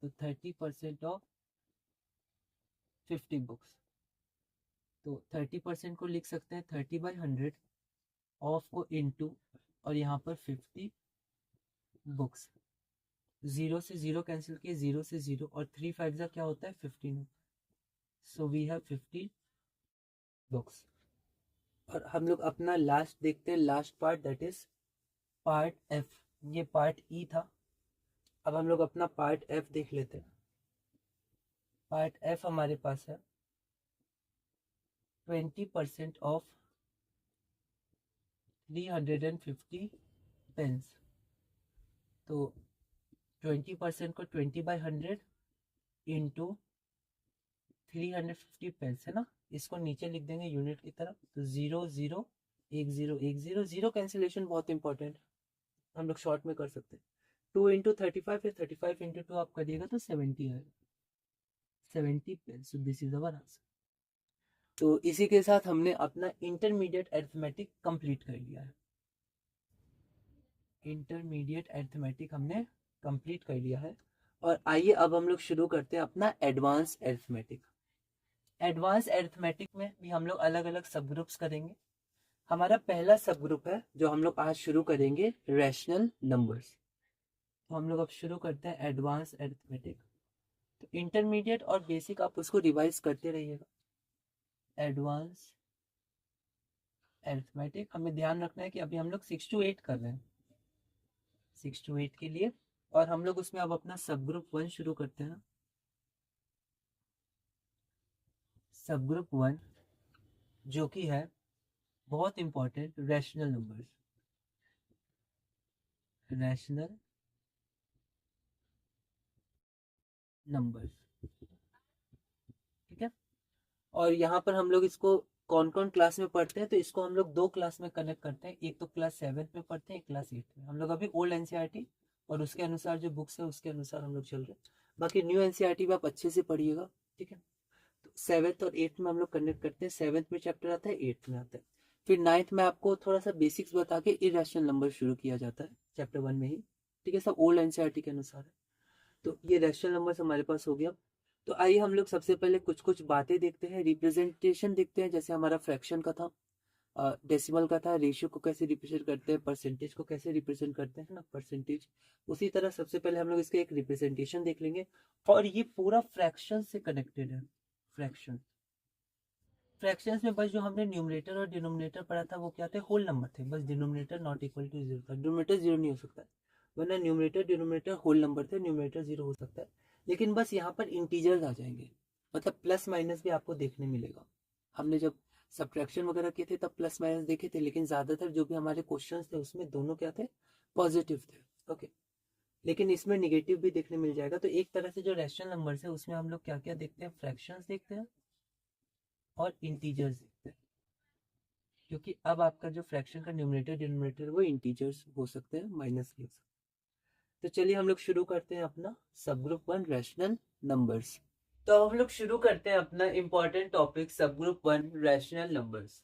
तो 30% ऑफ 50 बुक्स, तो 30% को लिख सकते हैं 30/100, ऑफ को इनटू, और यहाँ पर 50 बुक्स, जीरो से जीरो कैंसिल किए, जीरो से जीरो, और 3 5 का क्या होता है 15, सो वी हैव 15 बुक्स। और हम लोग अपना लास्ट देखते हैं, last part, that is part F. ये पार्ट ई था, अब हम लोग अपना पार्ट एफ देख लेते हैं। पार्ट एफ हमारे पास है 20% ऑफ 350 पेंस। तो 20% को 20/100 इंटू 350 पेंस है ना, इसको नीचे लिख देंगे यूनिट की तरफ, तो 0 0 1 0 1 0 0 कैंसिलेशन बहुत इंपॉर्टेंट, हम लोग शॉर्ट में कर सकते हैं। 2 इंटू 35 है, 35 इंटू 2 आप करिएगा तो 70 है, 70 pence. So this is our answer. तो इसी के साथ हमने अपना इंटरमीडिएट अरिथमेटिक कंप्लीट कर लिया है। इंटरमीडिएट अरिथमेटिक हमने कंप्लीट कर लिया है, और आइए अब हम लोग शुरू करते हैं अपना एडवांस अरिथमेटिक। एडवांस अरिथमेटिक में भी हम लोग अलग अलग सब ग्रुप्स करेंगे। हमारा पहला सब ग्रुप है जो हम लोग आज शुरू करेंगे, रैशनल नंबर्स। तो हम लोग अब शुरू करते हैं एडवांस अरिथमेटिक। तो इंटरमीडिएट और बेसिक आप उसको रिवाइज करते रहिएगा। एडवांस अरिथमेटिक हमें ध्यान रखना है कि अभी हम लोग 6 to 8 कर रहे हैं, 6 to 8 के लिए, और हम लोग उसमें अब अपना सब ग्रुप 1 शुरू करते हैं। सब ग्रुप 1 जो कि है बहुत important, rational numbers, rational numbers, ठीक है। और यहाँ पर हम लोग इसको कौन कौन क्लास में पढ़ते हैं, तो इसको हम लोग 2 क्लास में कनेक्ट करते हैं, एक तो क्लास 7 में पढ़ते हैं, एक क्लास 8 में। हम लोग अभी ओल्ड एनसीईआरटी और उसके अनुसार जो बुक्स है उसके अनुसार हम लोग चल रहे हैं। बाकी न्यू एनसीईआरटी भी आप अच्छे से पढ़िएगा, ठीक है। तो 7th और 8th में हम लोग कनेक्ट करते हैं, 7th में चैप्टर आता है, 8th में आता है। फिर 9th में आपको थोड़ा सा बेसिक्स बता के इरेशनल नंबर शुरू किया जाता है चैप्टर 1 में ही, ठीक है। सब ओल्ड एनसीईआरटी के अनुसार है। तो ये रैशनल नंबर्स हमारे पास हो गया। तो आइए हम लोग सबसे पहले कुछ कुछ बातें देखते हैं, रिप्रेजेंटेशन देखते हैं। जैसे हमारा फ्रैक्शन का था, डेसिमल का था, रेशियो को कैसे रिप्रेजेंट करते हैं, परसेंटेज को कैसे रिप्रेजेंट करते हैं ना, परसेंटेज। उसी तरह सबसे पहले हम लोग इसके एक रिप्रेजेंटेशन देख लेंगे, और ये पूरा फ्रैक्शन से कनेक्टेड है। फ्रैक्शन, फ्रैक्शंस में बस जो हमने न्यूमरेटर और डिनोमिनेटर पढ़ा था वो क्या थे, होल नंबर थे। बस डिनोमिनेटर नॉट इक्वल टू 0 था, डिनोमिनेटर 0 नहीं हो सकता, वरना न्यूमरेटर डिनोमिनेटर होल नंबर थे, न्यूमरेटर 0 हो सकता है। लेकिन बस यहाँ पर इंटीजर्स आ जाएंगे, मतलब प्लस माइनस भी आपको देखने मिलेगा। हमने जब सब्ट्रैक्शन वगैरह किए थे तब प्लस माइनस देखे थे, लेकिन ज्यादातर जो भी हमारे क्वेश्चन थे उसमें दोनों क्या थे, पॉजिटिव थे, ओके। लेकिन इसमें निगेटिव भी देखने मिल जाएगा। तो एक तरह से जो रैशनल नंबर है उसमें हम लोग क्या क्या देखते हैं, फ्रैक्शंस देखते हैं और इंटीजर्स देखते हैं, क्योंकि अब आपका जो फ्रैक्शन का न्यूमरेटर डिनोमिनेटर वो इंटीजर्स हो सकते हैं, माइनस नहीं हो सकते। तो चलिए हम लोग शुरू करते हैं अपना सब ग्रुप 1 रैशनल नंबर्स। तो अब हम लोग शुरू करते हैं अपना इंपॉर्टेंट टॉपिक सब ग्रुप 1 रैशनल नंबर्स।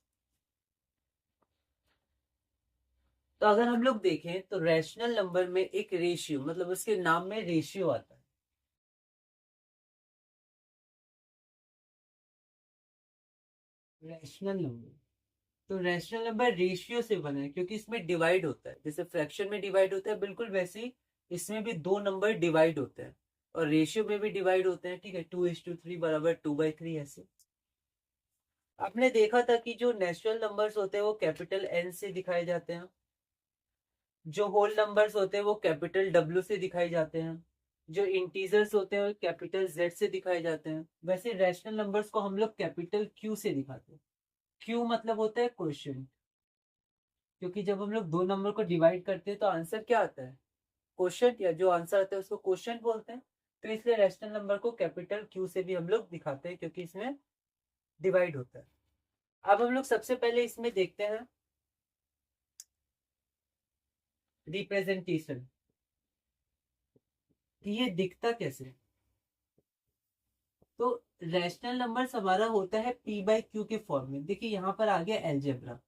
तो अगर हम लोग देखें तो रैशनल नंबर में एक रेशियो, मतलब उसके नाम में रेशियो आता है। रैशनल नंबर, तो रैशनल नंबर रेशियो से बना है, क्योंकि इसमें डिवाइड होता है, जैसे फ्रैक्शन में डिवाइड होता है बिल्कुल वैसे ही इसमें भी दो नंबर डिवाइड होते हैं, और रेशियो में भी डिवाइड होते हैं, ठीक है। 2:3 बराबर 2/3 ऐसे। आपने देखा था कि जो नेचुरल नंबर्स होते हैं वो कैपिटल एन से दिखाए जाते हैं, जो होल नंबर्स होते हैं वो कैपिटल डब्ल्यू से दिखाए जाते हैं, जो इंटीजर्स होते हैं वो कैपिटल जेड से दिखाए जाते हैं। वैसे रैशनल नंबर्स को हम लोग कैपिटल क्यू से दिखाते हैं। क्यू मतलब होता है क्वोशिएंट, क्योंकि जब हम लोग दो नंबर को डिवाइड करते हैं तो आंसर क्या आता है, क्वोशिएंट, या जो आंसर आता है उसको क्वोशिएंट बोलते हैं। तो इसलिए रैशनल नंबर को कैपिटल क्यू से भी हम लोग दिखाते हैं, क्योंकि इसमें डिवाइड होता है। अब हम लोग सबसे पहले इसमें देखते हैं रिप्रेजेंटेशन, कि ये दिखता कैसे है। तो रैशनल नंबर्स हमारा होता है पी बाई क्यू के फॉर्म में। देखिए यहाँ पर आ गया एलजेब्रा,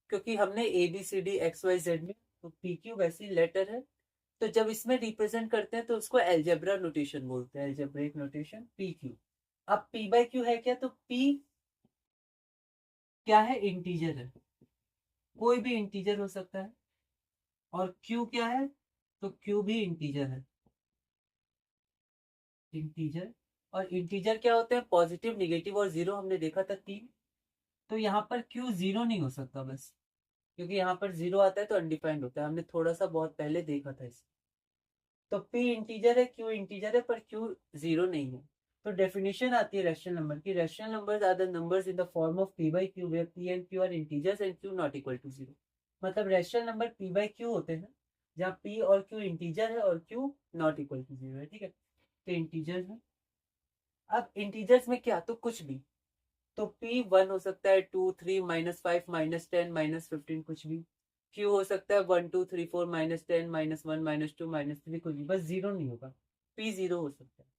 क्योंकि हमने A B C D X Y Z में, तो पी क्यू वैसी लेटर है। तो जब इसमें रिप्रेजेंट करते हैं तो उसको एलजेब्रा नोटेशन बोलते हैं, एलजेब्रिक नोटेशन पी क्यू। अब पी बाई क्यू है क्या, तो पी क्या है, इंटीजर है, कोई भी इंटीजर हो सकता है। और क्यू क्या है, तो क्यू भी इंटीजर है, इंटीजर। और इंटीजर क्या होते हैं, पॉजिटिव, निगेटिव और जीरो, हमने देखा था 3। तो यहाँ पर क्यू जीरो नहीं हो सकता बस, क्योंकि यहाँ पर जीरो आता है तो अनडिफाइंड होता है, हमने थोड़ा सा बहुत पहले देखा था इसे। तो p इंटीजर है, q इंटीजर है, पर q जीरो नहीं है। तो डेफिनेशन आती है रैशनल नंबर की, rational numbers are the numbers in the form of p by q where p and q are integers and q not equal to zero. मतलब rational number p by q होते हैं जहाँ p और q integer है और q not equal to zero है, ठीक है। तो इंटीजर्स में, अब इंटीजर्स में क्या, तो कुछ भी। तो p 1 हो सकता है, 2 3 -5 -10 -15 कुछ भी। q हो सकता है 1 2 3 4 -10 -1 -2 -3 कुछ भी, बस जीरो नहीं होगा। p जीरो हो सकता है।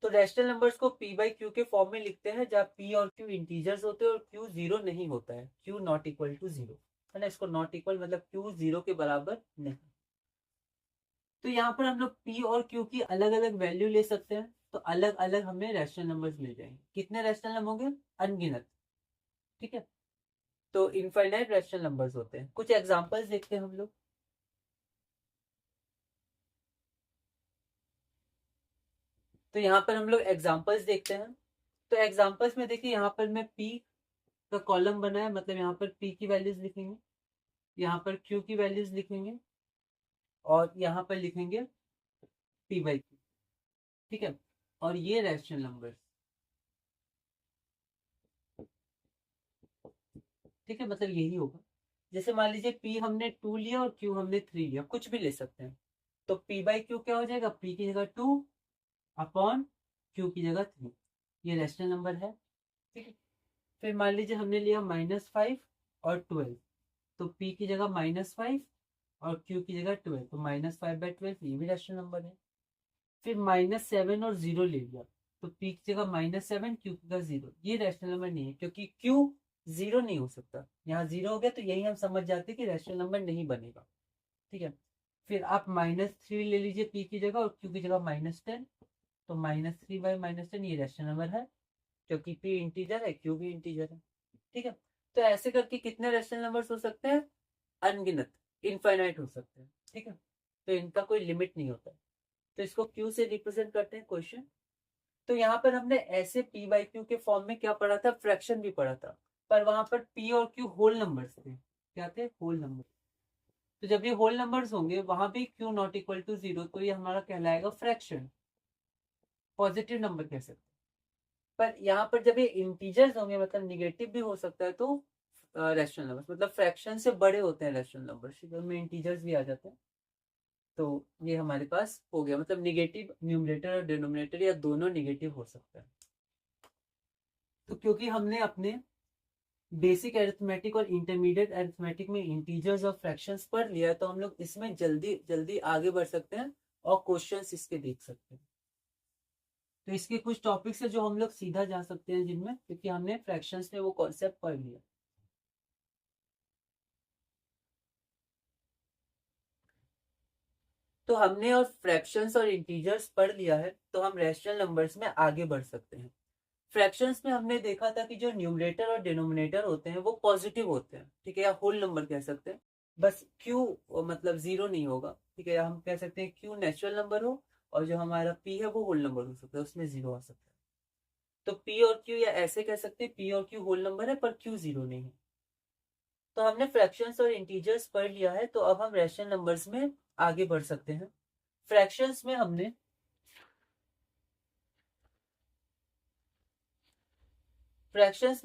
तो रैशनल नंबर्स को p बाई q के फॉर्म में लिखते हैं जहाँ p और q इंटीजर्स होते हैं और q जीरो नहीं होता है, q not equal to zero, है ना। इसको नॉट इक्वल मतलब q जीरो के बराबर नहीं। तो यहाँ पर हम लोग p और q की अलग अलग वैल्यू ले सकते हैं, तो अलग अलग हमें रैशनल नंबर्स मिल जाएंगे। कितने रैशनल नंबर होंगे, अनगिनत, ठीक है। तो इनफाइनाइट रैशनल नंबर्स होते हैं। कुछ एग्जांपल्स देखते हैं हम लोग। तो यहाँ पर हम लोग एग्जाम्पल्स देखते हैं। तो एग्जाम्पल्स में देखिए, यहाँ पर मैं पी का कॉलम बनाया, मतलब यहाँ पर पी की वैल्यूज लिखेंगे, यहाँ पर क्यू की वैल्यूज लिखेंगे, और यहाँ पर लिखेंगे पी बाई क्यू। ठीक है, और ये रैशनल नंबर। ठीक है, मतलब यही होगा। जैसे मान लीजिए पी हमने 2 लिया और क्यू हमने 3 लिया, कुछ भी ले सकते हैं। तो पी बाई क्यू क्या हो जाएगा, पी की जगह 2 अपॉन क्यू की जगह 3। ये रैशनल नंबर है। ठीक है, फिर मान लीजिए हमने लिया -5 और 12, तो पी की जगह -5 और क्यू की जगह 12, तो -5/12, ये भी रैशनल नंबर है। फिर -7 और 0 ले लिया, तो पी की जगह -7, क्यू की जगह 0, ये रैशनल नंबर नहीं है, क्योंकि क्यू 0 नहीं हो सकता। यहाँ 0 हो गया तो यही हम समझ जाते हैं कि रैशनल नंबर नहीं बनेगा। ठीक है, फिर आप -3 ले लीजिए पी की जगह और क्यू की जगह -10, तो -3/-10 ये रैशनल नंबर है, क्योंकि पी इंटीजर है, क्यू भी इंटीजर है। ठीक है, तो ऐसे करके कितने रैशनल नंबर्स हो सकते हैं, अनगिनत, इनफाइनाइट हो सकते हैं। ठीक है, तो इनका कोई लिमिट नहीं होता। तो इसको क्यू से रिप्रेजेंट करते हैं क्वेश्चन। तो यहाँ पर हमने ऐसे पी बाई क्यू के फॉर्म में क्या पढ़ा था, फ्रैक्शन भी पढ़ा था, पर वहां पर पी और क्यू होल नंबर्स थे। क्या थे, होल नंबर। तो जब ये होल नंबर्स होंगे, वहां भी क्यू नॉट इक्वल टू 0, तो ये हमारा कहलाएगा फ्रैक्शन, पॉजिटिव नंबर कह सकते हैं। पर यहाँ पर जब ये इंटीजर्स होंगे, मतलब निगेटिव भी हो सकता है, तो रैशनल नंबर्स, मतलब फ्रैक्शन से बड़े होते हैं रैशनल नंबर्स, में इंटीजर्स भी आ जाते हैं। तो ये हमारे पास हो गया, मतलब निगेटिव न्यूमरेटर और डिनोमिनेटर या दोनों निगेटिव हो सकता है। तो क्योंकि हमने अपने बेसिक अरिथमेटिक और इंटरमीडिएट अरिथमेटिक में इंटीजर्स और फ्रैक्शंस पढ़ लिया है, तो हम लोग इसमें जल्दी जल्दी आगे बढ़ सकते हैं और क्वेश्चंस इसके देख सकते हैं। तो इसके कुछ टॉपिक्स है जो हम लोग सीधा जा सकते हैं जिनमें, क्योंकि हमने फ्रैक्शंस में वो कॉन्सेप्ट पढ़ लिया। तो हमने और फ्रैक्शंस और इंटीजर्स पढ़ लिया है, तो हम रैशनल नंबर्स में आगे बढ़ सकते हैं। फ्रैक्शंस में हमने देखा था कि जो न्यूमरेटर और डिनोमिनेटर होते हैं वो पॉजिटिव होते हैं। ठीक है, या होल नंबर कह सकते हैं। बस क्यू मतलब 0 नहीं होगा। ठीक है, या हम कह सकते हैं क्यू नेचुरल नंबर हो, और जो हमारा पी है वो होल नंबर हो सकता है, उसमें 0 आ सकता है। तो पी और क्यू, या ऐसे कह सकते हैं पी और क्यू होल नंबर है पर क्यू 0 नहीं है। तो हमने फ्रैक्शंस और इंटीजर्स पढ़ लिया है, तो अब हम रैशनल नंबर्स में आगे बढ़ सकते हैं। फ्रैक्शंस में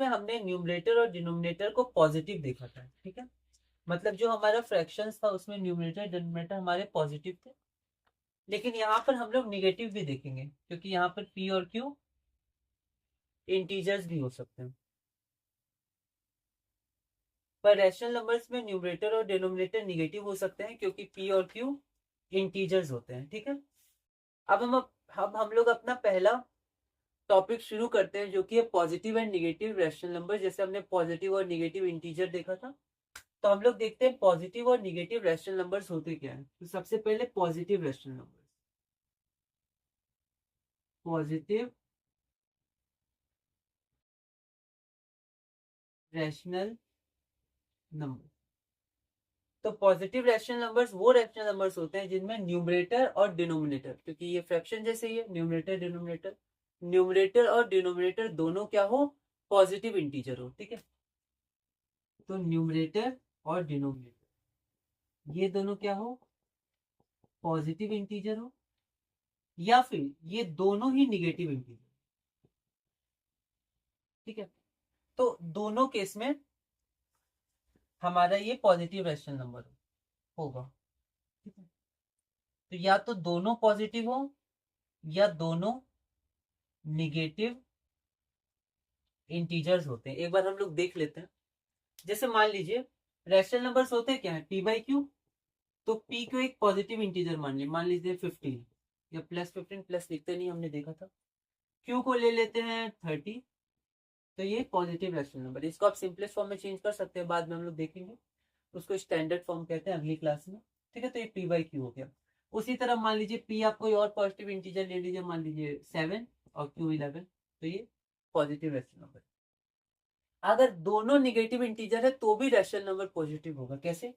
हमने न्यूमरेटर और डिनोमिनेटर को पॉजिटिव देखा था। ठीक है, मतलब जो हमारा फ्रैक्शंस था उसमें न्यूमरेटर डिनोमिनेटर हमारे पॉजिटिव थे। लेकिन यहाँ पर हम लोग निगेटिव भी देखेंगे, क्योंकि यहाँ पर पी और क्यू इंटीजर्स भी हो सकते हैं। पर रैशनल नंबर्स में न्यूमरेटर और डिनोमिनेटर निगेटिव हो सकते हैं, क्योंकि पी और क्यू इंटीजर्स होते हैं। ठीक है, अब हम लोग अपना पहला टॉपिक शुरू करते हैं, जो कि है positive and negative rational number. जैसे हमने पॉजिटिव और निगेटिव इंटीजर देखा था, तो हम लोग देखते हैं पॉजिटिव और निगेटिव रैशनल नंबर्स होते क्या है। तो सबसे पहले positive rational number, positive rational number. तो पॉजिटिव रैशनल नंबर्स वो रैशनल नंबर्स होते हैं जिनमें न्यूमरेटर और डिनोमिनेटर, क्योंकि ये फ्रैक्शन जैसे ही है, न्यूमरेटर और डिनोमिनेटर दोनों क्या हो, पॉजिटिव इंटीजर हो। ठीक है, तो न्यूमरेटर और डिनोमिनेटर ये दोनों क्या हो, पॉजिटिव इंटीजर हो, या फिर ये दोनों ही निगेटिव इंटीजर। ठीक है, तो दोनों केस में हमारा ये पॉजिटिव रैशनल नंबर होगा। ठीक है, तो या तो दोनों पॉजिटिव हो या दोनों निगेटिव इंटीजर्स होते हैं। एक बार हम लोग देख लेते हैं। जैसे मान लीजिए रैशनल नंबर्स होते हैं क्या है, पी बाई क्यू। तो पी को एक पॉजिटिव इंटीजर मान लीजिए 15, या +15, प्लस लिखते नहीं, हमने देखा था। क्यू को ले लेते हैं 30, तो ये पॉजिटिव रैशनल नंबर। इसको आप सिंपलेस्ट फॉर्म में चेंज कर सकते हैं, बाद में हम लोग देखेंगे। उसको स्टैंडर्ड फॉर्म कहते हैं अगली क्लास में। ठीक है, तो ये पी बाई क्यू हो गया। उसी तरह मान लीजिए पी आप कोई और पॉजिटिव इंटीजर ले लीजिए, मान लीजिए 7 और क्यू 11, तो ये पॉजिटिव रैशनल नंबर। अगर दोनों निगेटिव इंटीजर है तो भी रैशनल नंबर पॉजिटिव होगा। कैसे,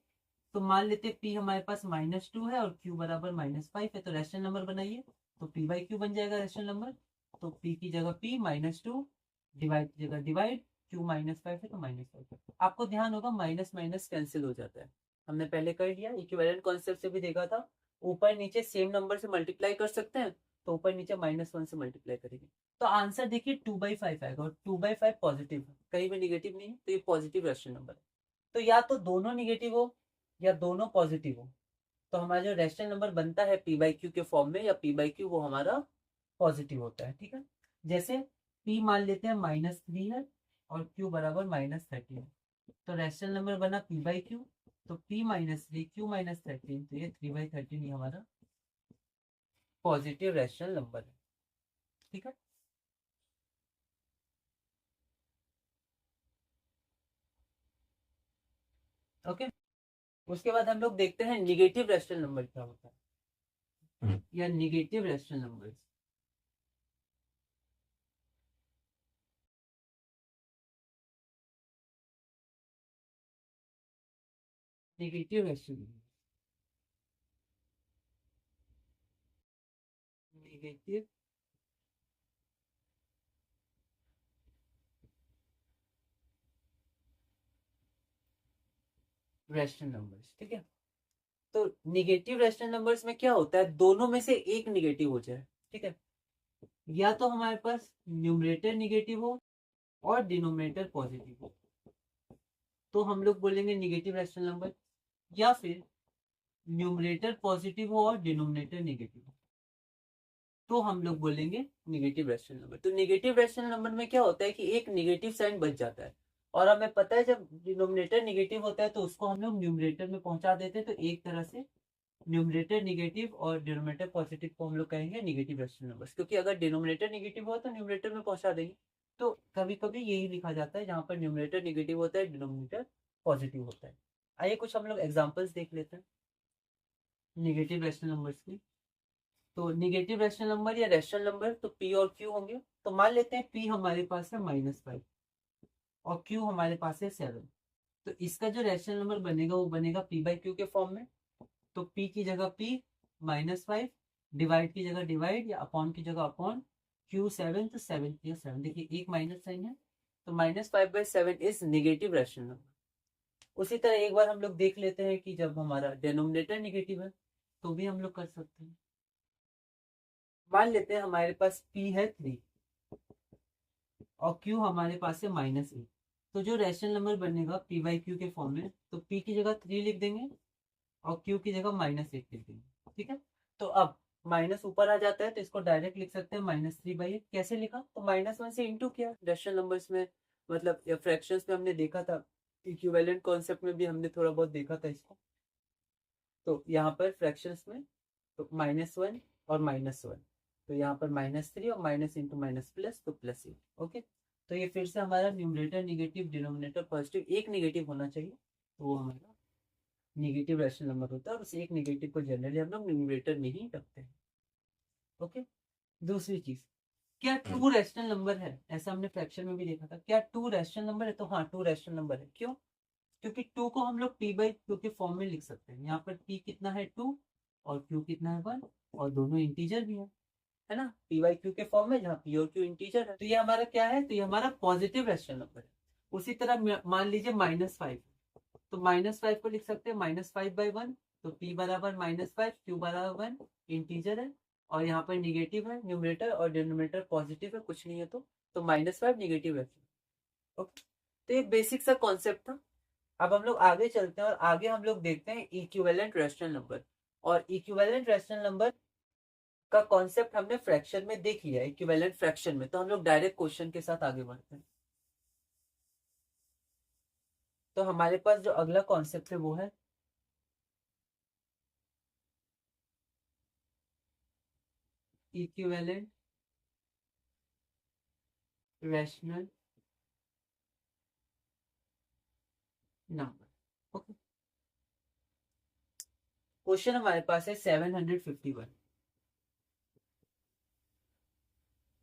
तो मान लेते पी हमारे पास -2 है और क्यू बराबर -5 है, तो रैशनल नंबर बनाइए। तो पी बाई क्यू बन जाएगा रेशनल नंबर। तो पी की जगह पी -2, डिवाइड की जगह डिवाइड, क्यू -5 है तो -5। आपको ध्यान होगा माइनस माइनस कैंसिल हो जाता है, हमने पहले कर लिया, इक्विवेलेंट कॉन्सेप्ट से भी देखा था। ऊपर नीचे सेम नंबर से मल्टीप्लाई कर सकते हैं, तो ऊपर नीचे -1 से मल्टीप्लाई करेंगे। तो आंसर देखिए 2/5 आएगा, और 2/5 पॉजिटिव है, कहीं भी निगेटिव नहीं है, तो ये पॉजिटिव रेशनल नंबर है। तो या तो दोनों निगेटिव हो या दोनों पॉजिटिव हो, तो हमारा जो रेशनल नंबर बनता है पी बाई क्यू के फॉर्म में, या पी बाई क्यू, वो हमारा पॉजिटिव होता है। ठीक है, जैसे पी मान लेते हैं -3 है और क्यू बराबर -13 है, तो रेशनल नंबर बना पी बाई क्यू, तो p -3 q -13, तो ये 3/13 ये हमारा पॉजिटिव रेशनल नंबर है। ठीक है, ओके। उसके बाद हम लोग देखते हैं निगेटिव रेशनल नंबर क्या होता है, या negative rational number. Negative rational number, negative rational numbers. ठीक है, तो निगेटिव रेशनल नंबर्स में क्या होता है, दोनों में से एक निगेटिव हो जाए। ठीक है, या तो हमारे पास न्यूमरेटर निगेटिव हो और डिनोमिनेटर पॉजिटिव हो, तो हम लोग बोलेंगे निगेटिव रेशनल नंबर। या फिर न्यूमरेटर पॉजिटिव हो और डिनोमिनेटर निगेटिव हो, तो हम लोग बोलेंगे निगेटिव रेशनल नंबर। तो निगेटिव रेशनल नंबर में क्या होता है कि एक निगेटिव साइन बच जाता है, और हमें पता है जब डिनोमिनेटर निगेटिव होता है तो उसको हम लोग न्यूमरेटर में पहुंचा देते हैं, तो एक तरह से न्यूमरेटर निगेटिव और डिनोमिनेटर पॉजिटिव को हम लोग कहेंगे निगेटिव रेशनल नंबर्स, क्योंकि अगर डिनोमिनेटर निगेटिव हो तो न्यूमरेटर में पहुंचा देंगे। तो कभी कभी यही लिखा जाता है जहां पर न्यूमरेटर निगेटिव होता है, डिनोमिनेटर पॉजिटिव होता है। आइए कुछ हम लोग एग्जांपल्स देख लेते हैं निगेटिव रेशनल नंबर्स की। तो निगेटिव रेशनल नंबर या रेशनल नंबर तो पी और क्यू होंगे। तो मान लेते हैं पी हमारे पास है -5 और क्यू हमारे पास है 7। तो इसका जो रेशनल नंबर बनेगा वो बनेगा पी बाई क्यू के फॉर्म में। तो पी की जगह पी -5, डिवाइड की जगह डिवाइड, या अपॉन की जगह अपॉन, क्यू 7, तो 7 या 7, देखिए एक माइनस साइन है, तो -5/7 इज निगेटिव रेशनल नंबर। उसी तरह एक बार हम लोग देख लेते हैं कि जब हमारा डिनोमिनेटर निगेटिव है तो भी हम लोग कर सकते हैं। मान लेते हैं हमारे पास p है 3 और q हमारे पास है -8। तो जो रेशनल नंबर बनेगा p बाई क्यू के फॉर्म में, तो p की जगह 3 लिख देंगे और q की जगह -8 लिख देंगे। ठीक है, तो अब माइनस ऊपर आ जाता है तो इसको डायरेक्ट लिख सकते हैं -3/8। कैसे लिखा, तो -1 से इंटू किया। रेशनल नंबर्स में मतलब या फ्रैक्शंस में हमने देखा था, इक्विवेलेंट कॉन्सेप्ट में भी हमने थोड़ा बहुत देखा था इसको। तो यहाँ पर फ्रैक्शंस में तो -1 और -1, तो यहाँ पर -3 और माइनस इंटू माइनस प्लस, तो +8। ओके, तो ये फिर से हमारा न्यूमरेटर निगेटिव डिनोमिनेटर पॉजिटिव, एक निगेटिव होना चाहिए, तो वो हमारा निगेटिव रेशनल नंबर होता है, और उस एक निगेटिव को जनरली हम लोग न्यूमरेटर में ही रखते हैं। ओके, दूसरी चीज, क्या टू रैशनल नंबर है, ऐसा हमने फ्रैक्शन में भी देखा था, क्या टू रैशनल नंबर है, तो हाँ टू रैशनल नंबर है। क्यों, क्योंकि टू को हम लोग पी बाई क्यू के फॉर्म में लिख सकते हैं। यहाँ पर पी कितना है 2 और क्यू कितना है 1, और दोनों इंटीजर भी है ना, पी बाई क्यू के फॉर्म में, जहाँ पी और क्यू इंटीजर है। तो ये हमारा क्या है, तो ये हमारा पॉजिटिव रैशनल नंबर है। उसी तरह मान लीजिए -5, तो -5 को लिख सकते हैं -5/1, तो p बराबर -5, q बराबर 1, इंटीजर है, और यहाँ पर निगेटिव है न्यूमरेटर और डिनोमिनेटर पॉजिटिव है, कुछ नहीं है तो -5 निगेटिव है। ओके, तो ये बेसिक सा कॉन्सेप्ट था। अब हम लोग आगे चलते हैं और आगे हम लोग देखते हैं इक्विवेलेंट रेशनल नंबर। और इक्विवेलेंट रेशनल नंबर का कॉन्सेप्ट हमने फ्रैक्शन में देख लिया, इक्विवेलेंट फ्रैक्शन में, तो हम लोग डायरेक्ट क्वेश्चन के साथ आगे बढ़ते हैं। तो हमारे पास जो अगला कॉन्सेप्ट है वो है equivalent rational number. Okay, question हमारे पास है 751।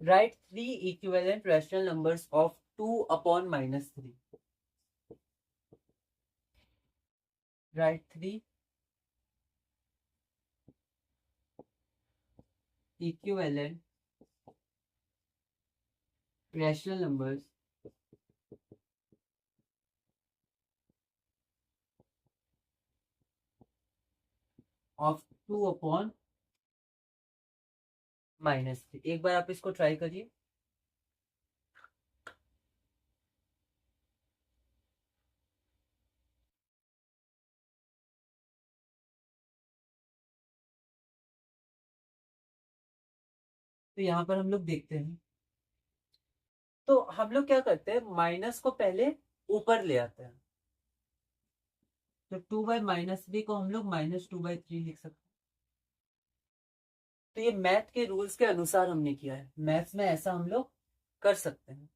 Right 3 equivalent rational numbers of 2/-3। Right 3 equivalent rational numbers of 2/-। एक बार आप इसको ट्राई करिए। तो यहाँ पर हम लोग देखते हैं, तो हम लोग क्या करते हैं, माइनस को पहले ऊपर ले आते हैं। तो 2/-3 को हम लोग -2/3 लिख सकते हैं। तो ये मैथ के रूल्स के अनुसार हमने किया है, मैथ्स में ऐसा हम लोग कर सकते हैं।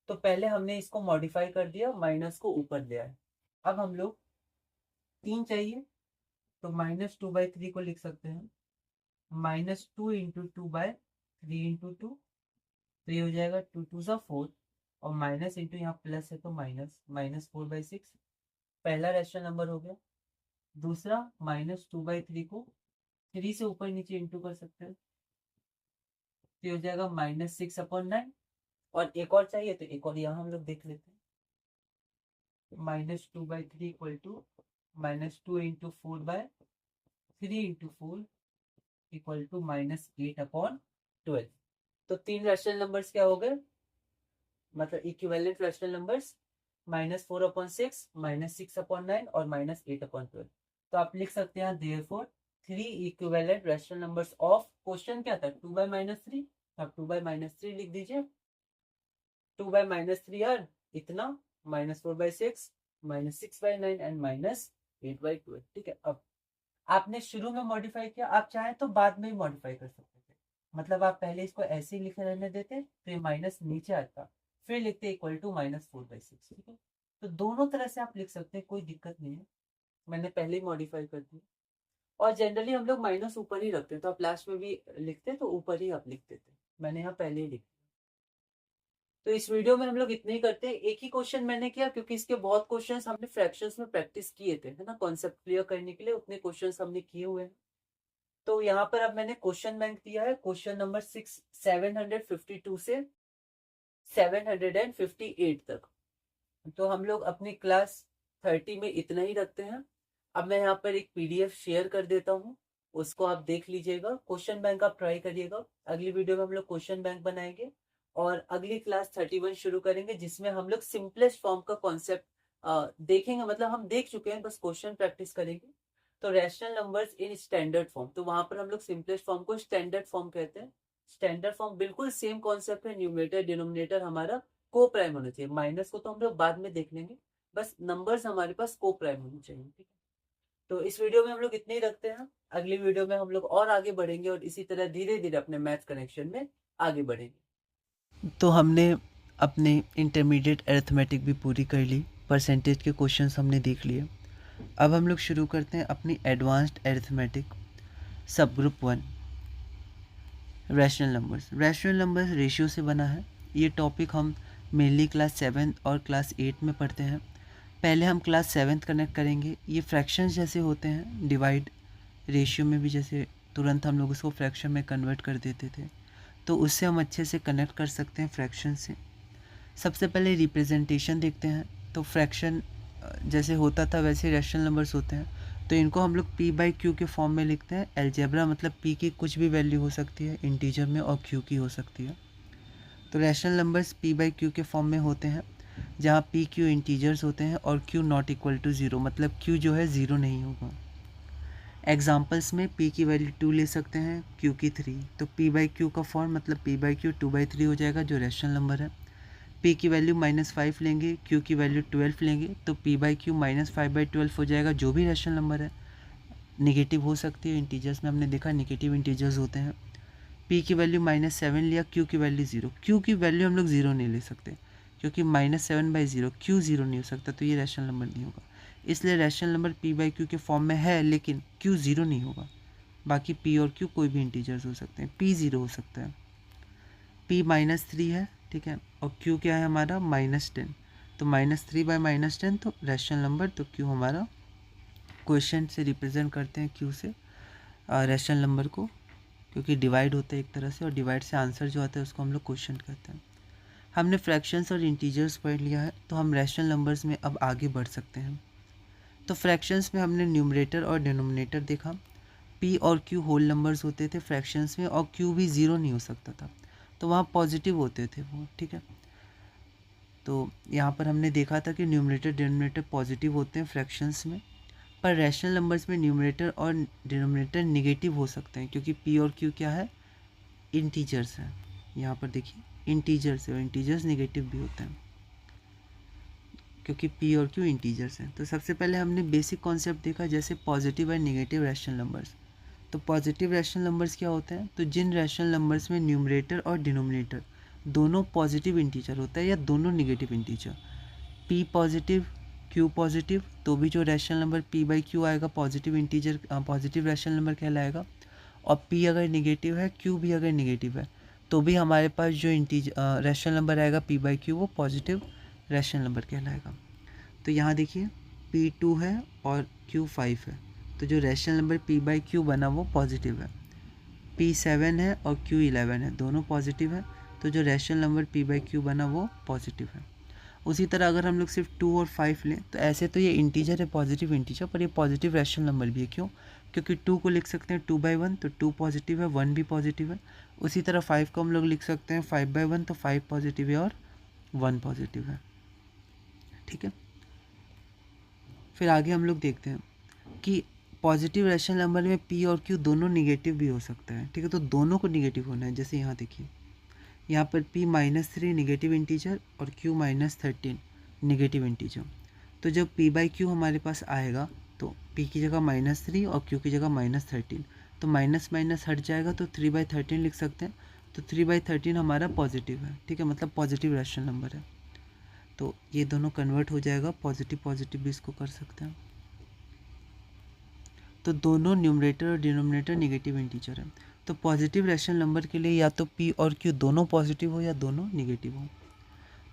तो पहले हमने इसको मॉडिफाई कर दिया, माइनस को ऊपर ले आए। अब हम लोग 3 चाहिए, तो -2/3 को लिख सकते हैं -2 इंटू 2/3 इंटू 2। तो ये हो जाएगा 2 2 4, और माइनस इंटू यहाँ प्लस है तो माइनस -4/6 पहला रैशनल नंबर हो गया। दूसरा -2/3 को 3 से ऊपर नीचे इंटू कर सकते हैं, तो ये हो जाएगा -6/9। और एक और चाहिए, तो एक और यहाँ हम लोग देख लेते हैं। -2/3 equal to -2 into 4/3 into 4 equal to -8/12। तो 3 रैशनल नंबर्स क्या हो गए, मतलब इक्विवेलेंट रैशनल नंबर्स -4/6, -6/9 और -8/12। तो आप लिख सकते हैं therefore 3 equivalent rational numbers of, question क्या था 2/-3, आप 2/-3 लिख दीजिए। 2/-3 यार इतना, -4/6, -6/9 एंड -8/12। ठीक है, अब आपने शुरू में मॉडिफाई किया, आप चाहें तो बाद में ही मॉडिफाई कर सकते थे। मतलब आप पहले इसको ऐसे ही लिखे रहने देते, तो ये माइनस नीचे आता, फिर लिखते इक्वल टू -4/6। ठीक है, तो दोनों तरह से आप लिख सकते हैं, कोई दिक्कत नहीं है। मैंने पहले ही मॉडिफाई कर दिया। और जनरली हम लोग माइनस ऊपर ही रखते हैं, तो आप लास्ट में भी लिखते तो ऊपर ही आप लिखते थे, मैंने यहाँ पहले ही लिख। तो इस वीडियो में हम लोग इतने ही करते हैं। एक ही क्वेश्चन मैंने किया क्योंकि इसके बहुत क्वेश्चंस हमने फ्रैक्शंस में प्रैक्टिस किए थे, है ना, कॉन्सेप्ट क्लियर करने के लिए उतने क्वेश्चंस हमने किए हुए हैं। तो यहाँ पर अब मैंने क्वेश्चन बैंक दिया है, क्वेश्चन नंबर 752 से 758 तक। तो हम लोग अपनी क्लास 30 में इतना ही रखते हैं। अब मैं यहाँ पर एक पीडीएफ शेयर कर देता हूँ, उसको आप देख लीजिएगा, क्वेश्चन बैंक आप ट्राई करिएगा। अगली वीडियो में हम लोग क्वेश्चन बैंक बनाएंगे और अगली क्लास 31 शुरू करेंगे, जिसमें हम लोग सिंपलेस्ट फॉर्म का कॉन्सेप्ट देखेंगे। मतलब हम देख चुके हैं, बस क्वेश्चन प्रैक्टिस करेंगे। तो rational numbers in standard form, तो वहां पर हम लोग सिंपलेस्ट फॉर्म को स्टैंडर्ड फॉर्म कहते हैं। स्टैंडर्ड फॉर्म बिल्कुल सेम कॉन्सेप्ट है, न्यूमरेटर डिनोमिनेटर हमारा को प्राइम होना चाहिए। माइनस को तो हम लोग बाद में देख लेंगे, बस नंबर्स हमारे पास को प्राइम होने चाहिए। ठीक है, तो इस वीडियो में हम लोग इतने ही रखते हैं। अगली वीडियो में हम लोग और आगे बढ़ेंगे और इसी तरह धीरे धीरे अपने मैथ कनेक्शन में आगे बढ़ेंगे। तो हमने अपने इंटरमीडिएट अरिथमेटिक भी पूरी कर ली, परसेंटेज के क्वेश्चंस हमने देख लिए। अब हम लोग शुरू करते हैं अपनी एडवांस्ड अरिथमेटिक सब group 1, rational numbers. Rational numbers ratio से बना है। ये टॉपिक हम मेनली क्लास 7 और क्लास 8 में पढ़ते हैं। पहले हम क्लास 7 कनेक्ट करेंगे। ये फ्रैक्शंस जैसे होते हैं, डिवाइड रेशियो में भी जैसे तुरंत हम लोग उसको फ्रैक्शन में कन्वर्ट कर देते थे, तो उससे हम अच्छे से कनेक्ट कर सकते हैं फ्रैक्शन से। सबसे पहले रिप्रेजेंटेशन देखते हैं। तो फ्रैक्शन जैसे होता था वैसे रैशनल नंबर्स होते हैं, तो इनको हम लोग p/q के फॉर्म में लिखते हैं। अलजेब्रा मतलब p की कुछ भी वैल्यू हो सकती है इंटीजर में, और q की हो सकती है। तो रैशनल नंबर्स p/q के फॉर्म में होते हैं, जहाँ p q इंटीजर्स होते हैं और q नॉट इक्वल टू 0, मतलब q जो है 0 नहीं होगा। एग्जाम्पल्स में p की वैल्यू 2 ले सकते हैं, q की 3। तो p/q का फॉर्म मतलब p/q 2/3 हो जाएगा, जो रैशनल नंबर है। p की वैल्यू -5 लेंगे, q की वैल्यू 12 लेंगे, तो p/q -5/12 हो जाएगा, जो भी रैशनल नंबर है। निगेटिव हो सकती है, इंटीजर्स में हमने देखा निगेटिव इंटीजर्स होते हैं। p की वैल्यू -7 लिया, q की वैल्यू 0। q की वैल्यू हम लोग 0 नहीं ले सकते, क्योंकि -7/0 q 0 नहीं हो सकता, तो ये रैशनल नंबर नहीं होगा। इसलिए रैशनल नंबर p/q के फॉर्म में है, लेकिन q 0 नहीं होगा। बाकी p और q कोई भी इंटीजर्स हो सकते हैं, p 0 हो सकता है। p -3 है, ठीक है, और q क्या है हमारा -10। तो -3/-10, तो रैशनल नंबर, तो q हमारा क्वेश्चन से रिप्रेजेंट करते हैं q से रैशनल नंबर को। क्योंकि डिवाइड होता है एक तरह से, और डिवाइड से आंसर जो आता है उसको हम लोग क्वेश्चन कहते हैं। हमने फ्रैक्शंस और इंटीजर्स पढ़ लिया है, तो हम रैशनल नंबर्स में अब आगे बढ़ सकते हैं। तो फ्रैक्शंस में हमने न्यूमरेटर और डिनोमिनेटर देखा। पी और क्यू होल नंबर्स होते थे फ्रैक्शंस में, और क्यू भी ज़ीरो नहीं हो सकता था, तो वहाँ पॉजिटिव होते थे वो, ठीक है। तो यहाँ पर हमने देखा था कि न्यूमरेटर डिनोमिनेटर पॉजिटिव होते हैं फ्रैक्शंस में, पर रैशनल नंबर्स में न्यूमरेटर और डिनोमिनेटर नेगेटिव हो सकते हैं, क्योंकि पी और क्यू क्या है, इंटीजर्स हैं। यहाँ पर देखिए इंटीजर्स है, और इंटीजर्स नेगेटिव भी होते हैं क्योंकि पी और क्यू इंटीजर्स हैं। तो सबसे पहले हमने बेसिक कॉन्सेप्ट देखा, जैसे positive and negative rational numbers. तो पॉजिटिव रैशनल नंबर्स क्या होते हैं, तो जिन रैशनल नंबर्स में न्यूमरेटर और डिनोमिनेटर दोनों पॉजिटिव इंटीजर होता है या दोनों negative integer, P positive Q positive, तो भी जो rational number P by Q आएगा positive integer, positive rational number कहलाएगा। और पी अगर नेगेटिव है, क्यू भी अगर नेगेटिव है, तो भी हमारे पास जो रैशनल नंबर आएगा पी बाई क्यू, वो पॉजिटिव रैशनल नंबर कहलाएगा। तो यहाँ देखिए P2 है और Q5 है, तो जो rational number P by Q बना वो पॉजिटिव है। P7 है और Q11 है, दोनों पॉजिटिव है, तो जो rational number P by Q बना वो पॉजिटिव है। उसी तरह अगर हम लोग सिर्फ 2 और 5 लें, तो ऐसे तो ये इंटीजर है, पॉजिटिव इंटीजर, पर ये पॉजिटिव रैशनल नंबर भी है। क्यों? क्योंकि 2 को लिख सकते हैं 2/1, तो 2 पॉजिटिव है, 1 भी पॉजिटिव है। उसी तरह 5 को हम लोग लिख सकते हैं 5/1, तो 5 पॉजिटिव है और 1 पॉजिटिव है, ठीक है। फिर आगे हम लोग देखते हैं कि पॉजिटिव रैशनल नंबर में पी और क्यू दोनों निगेटिव भी हो सकता है, ठीक है। तो दोनों को निगेटिव होना है। जैसे यहाँ देखिए, यहाँ पर p-3 निगेटिव इंटीजर और q-13 निगेटिव इंटीजर। तो जब p बाई क्यू हमारे पास आएगा, तो p की जगह -3 और q की जगह -13, तो माइनस माइनस हट जाएगा, तो 3/13 लिख सकते हैं। तो 3/13 हमारा पॉजिटिव है, ठीक है, मतलब पॉजिटिव रैशनल नंबर है। तो ये दोनों कन्वर्ट हो जाएगा, पॉजिटिव पॉजिटिव भी इसको कर सकते हैं। तो दोनों न्यूमरेटर और डिनोमिनेटर नेगेटिव इंटीजर है। तो पॉजिटिव रैशनल नंबर के लिए या तो पी और क्यू दोनों पॉजिटिव हो या दोनों नेगेटिव हो।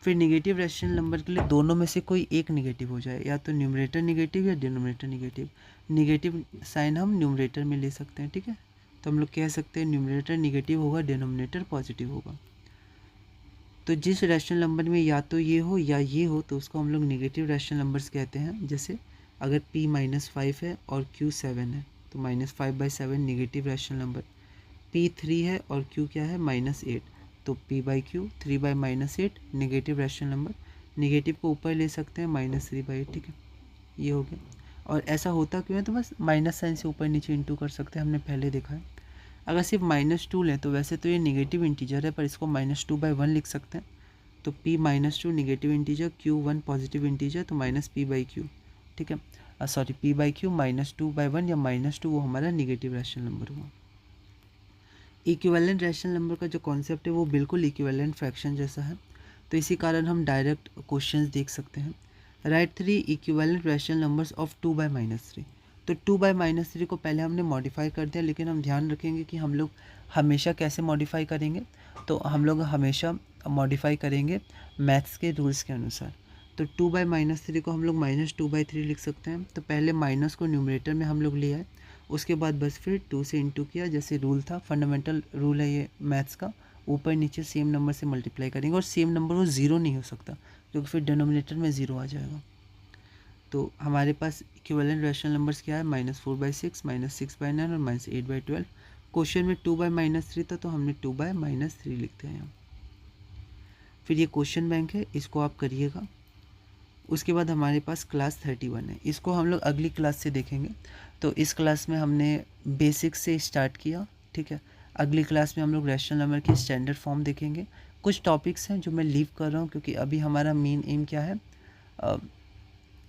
फिर नेगेटिव रैशनल नंबर के लिए दोनों में से कोई एक नेगेटिव हो जाए, या तो न्यूमरेटर नेगेटिव या डिनोमिनेटर नेगेटिव। नेगेटिव साइन हम न्यूमरेटर में ले सकते हैं, ठीक है। तो हम लोग कह सकते हैं न्यूमरेटर नेगेटिव होगा, डिनोमिनेटर पॉजिटिव होगा। तो जिस रैशनल नंबर में या तो ये हो या ये हो, तो उसको हम लोग नेगेटिव रैशनल नंबर्स कहते हैं। जैसे अगर p-5 है और q7 है, तो -5/7 नेगेटिव रैशनल नंबर। p3 है और q क्या है, -8, तो p by Q 3/-8 negative rational number. Negative को ऊपर ले सकते हैं, -3/8, ठीक है, ये हो गया। और ऐसा होता क्यों है, तो बस माइनस साइन से ऊपर नीचे इंटू कर सकते हैं, हमने पहले देखा है। अगर सिर्फ -2 लें, तो वैसे तो ये नेगेटिव इंटीजर है, पर इसको -2/1 लिख सकते हैं। तो p-2 negative integer, q1 positive integer, तो -p/q, ठीक है। सॉरी, p/q -2/1 या -2 वो हमारा नेगेटिव रैशनल नंबर हुआ। इक्विवेलेंट रैशनल नंबर का जो कॉन्सेप्ट है वो बिल्कुल इक्विवेलेंट फ्रैक्शन जैसा है, तो इसी कारण हम डायरेक्ट क्वेश्चंस देख सकते हैं। Right 3 equivalent rational numbers of 2/-3। तो 2/-3 को पहले हमने मॉडिफाई कर दिया, लेकिन हम ध्यान रखेंगे कि हम लोग हमेशा कैसे मॉडिफाई करेंगे। तो हम लोग हमेशा मॉडिफाई करेंगे मैथ्स के रूल्स के अनुसार। तो 2/-3 को हम लोग -2/3 लिख सकते हैं। तो पहले माइनस को न्यूमरेटर में हम लोग ले आए, उसके बाद बस फिर 2 से इंटू किया, जैसे रूल था, फंडामेंटल रूल है ये मैथ्स का, ऊपर नीचे सेम नंबर से मल्टीप्लाई करेंगे। और सेम नंबर वो ज़ीरो नहीं हो सकता, क्योंकि फिर डिनोमिनेटर में ज़ीरो आ जाएगा। तो हमारे पास इक्विवेलेंट रैशनल नंबर्स क्या है, -4/6, -6/9 और -8/12। क्वेश्चन में 2/-3 था, तो हमने 2/-3 लिखते हैं यहाँ। फिर ये क्वेश्चन बैंक है, इसको आप करिएगा। उसके बाद हमारे पास क्लास 31 है, इसको हम लोग अगली क्लास से देखेंगे। तो इस क्लास में हमने बेसिक से स्टार्ट किया, ठीक है। अगली क्लास में हम लोग रैशनल नंबर की स्टैंडर्ड फॉर्म देखेंगे। कुछ टॉपिक्स हैं जो मैं लीव कर रहा हूँ, क्योंकि अभी हमारा मेन एम क्या है,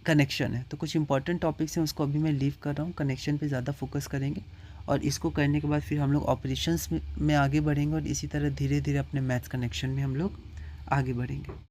कनेक्शन है। तो कुछ इंपॉर्टेंट टॉपिक्स हैं, उसको अभी मैं लीव कर रहा हूँ, कनेक्शन पे ज़्यादा फोकस करेंगे। और इसको करने के बाद फिर हम लोग ऑपरेशंस में आगे बढ़ेंगे, और इसी तरह धीरे धीरे अपने मैथ्स कनेक्शन में हम लोग आगे बढ़ेंगे।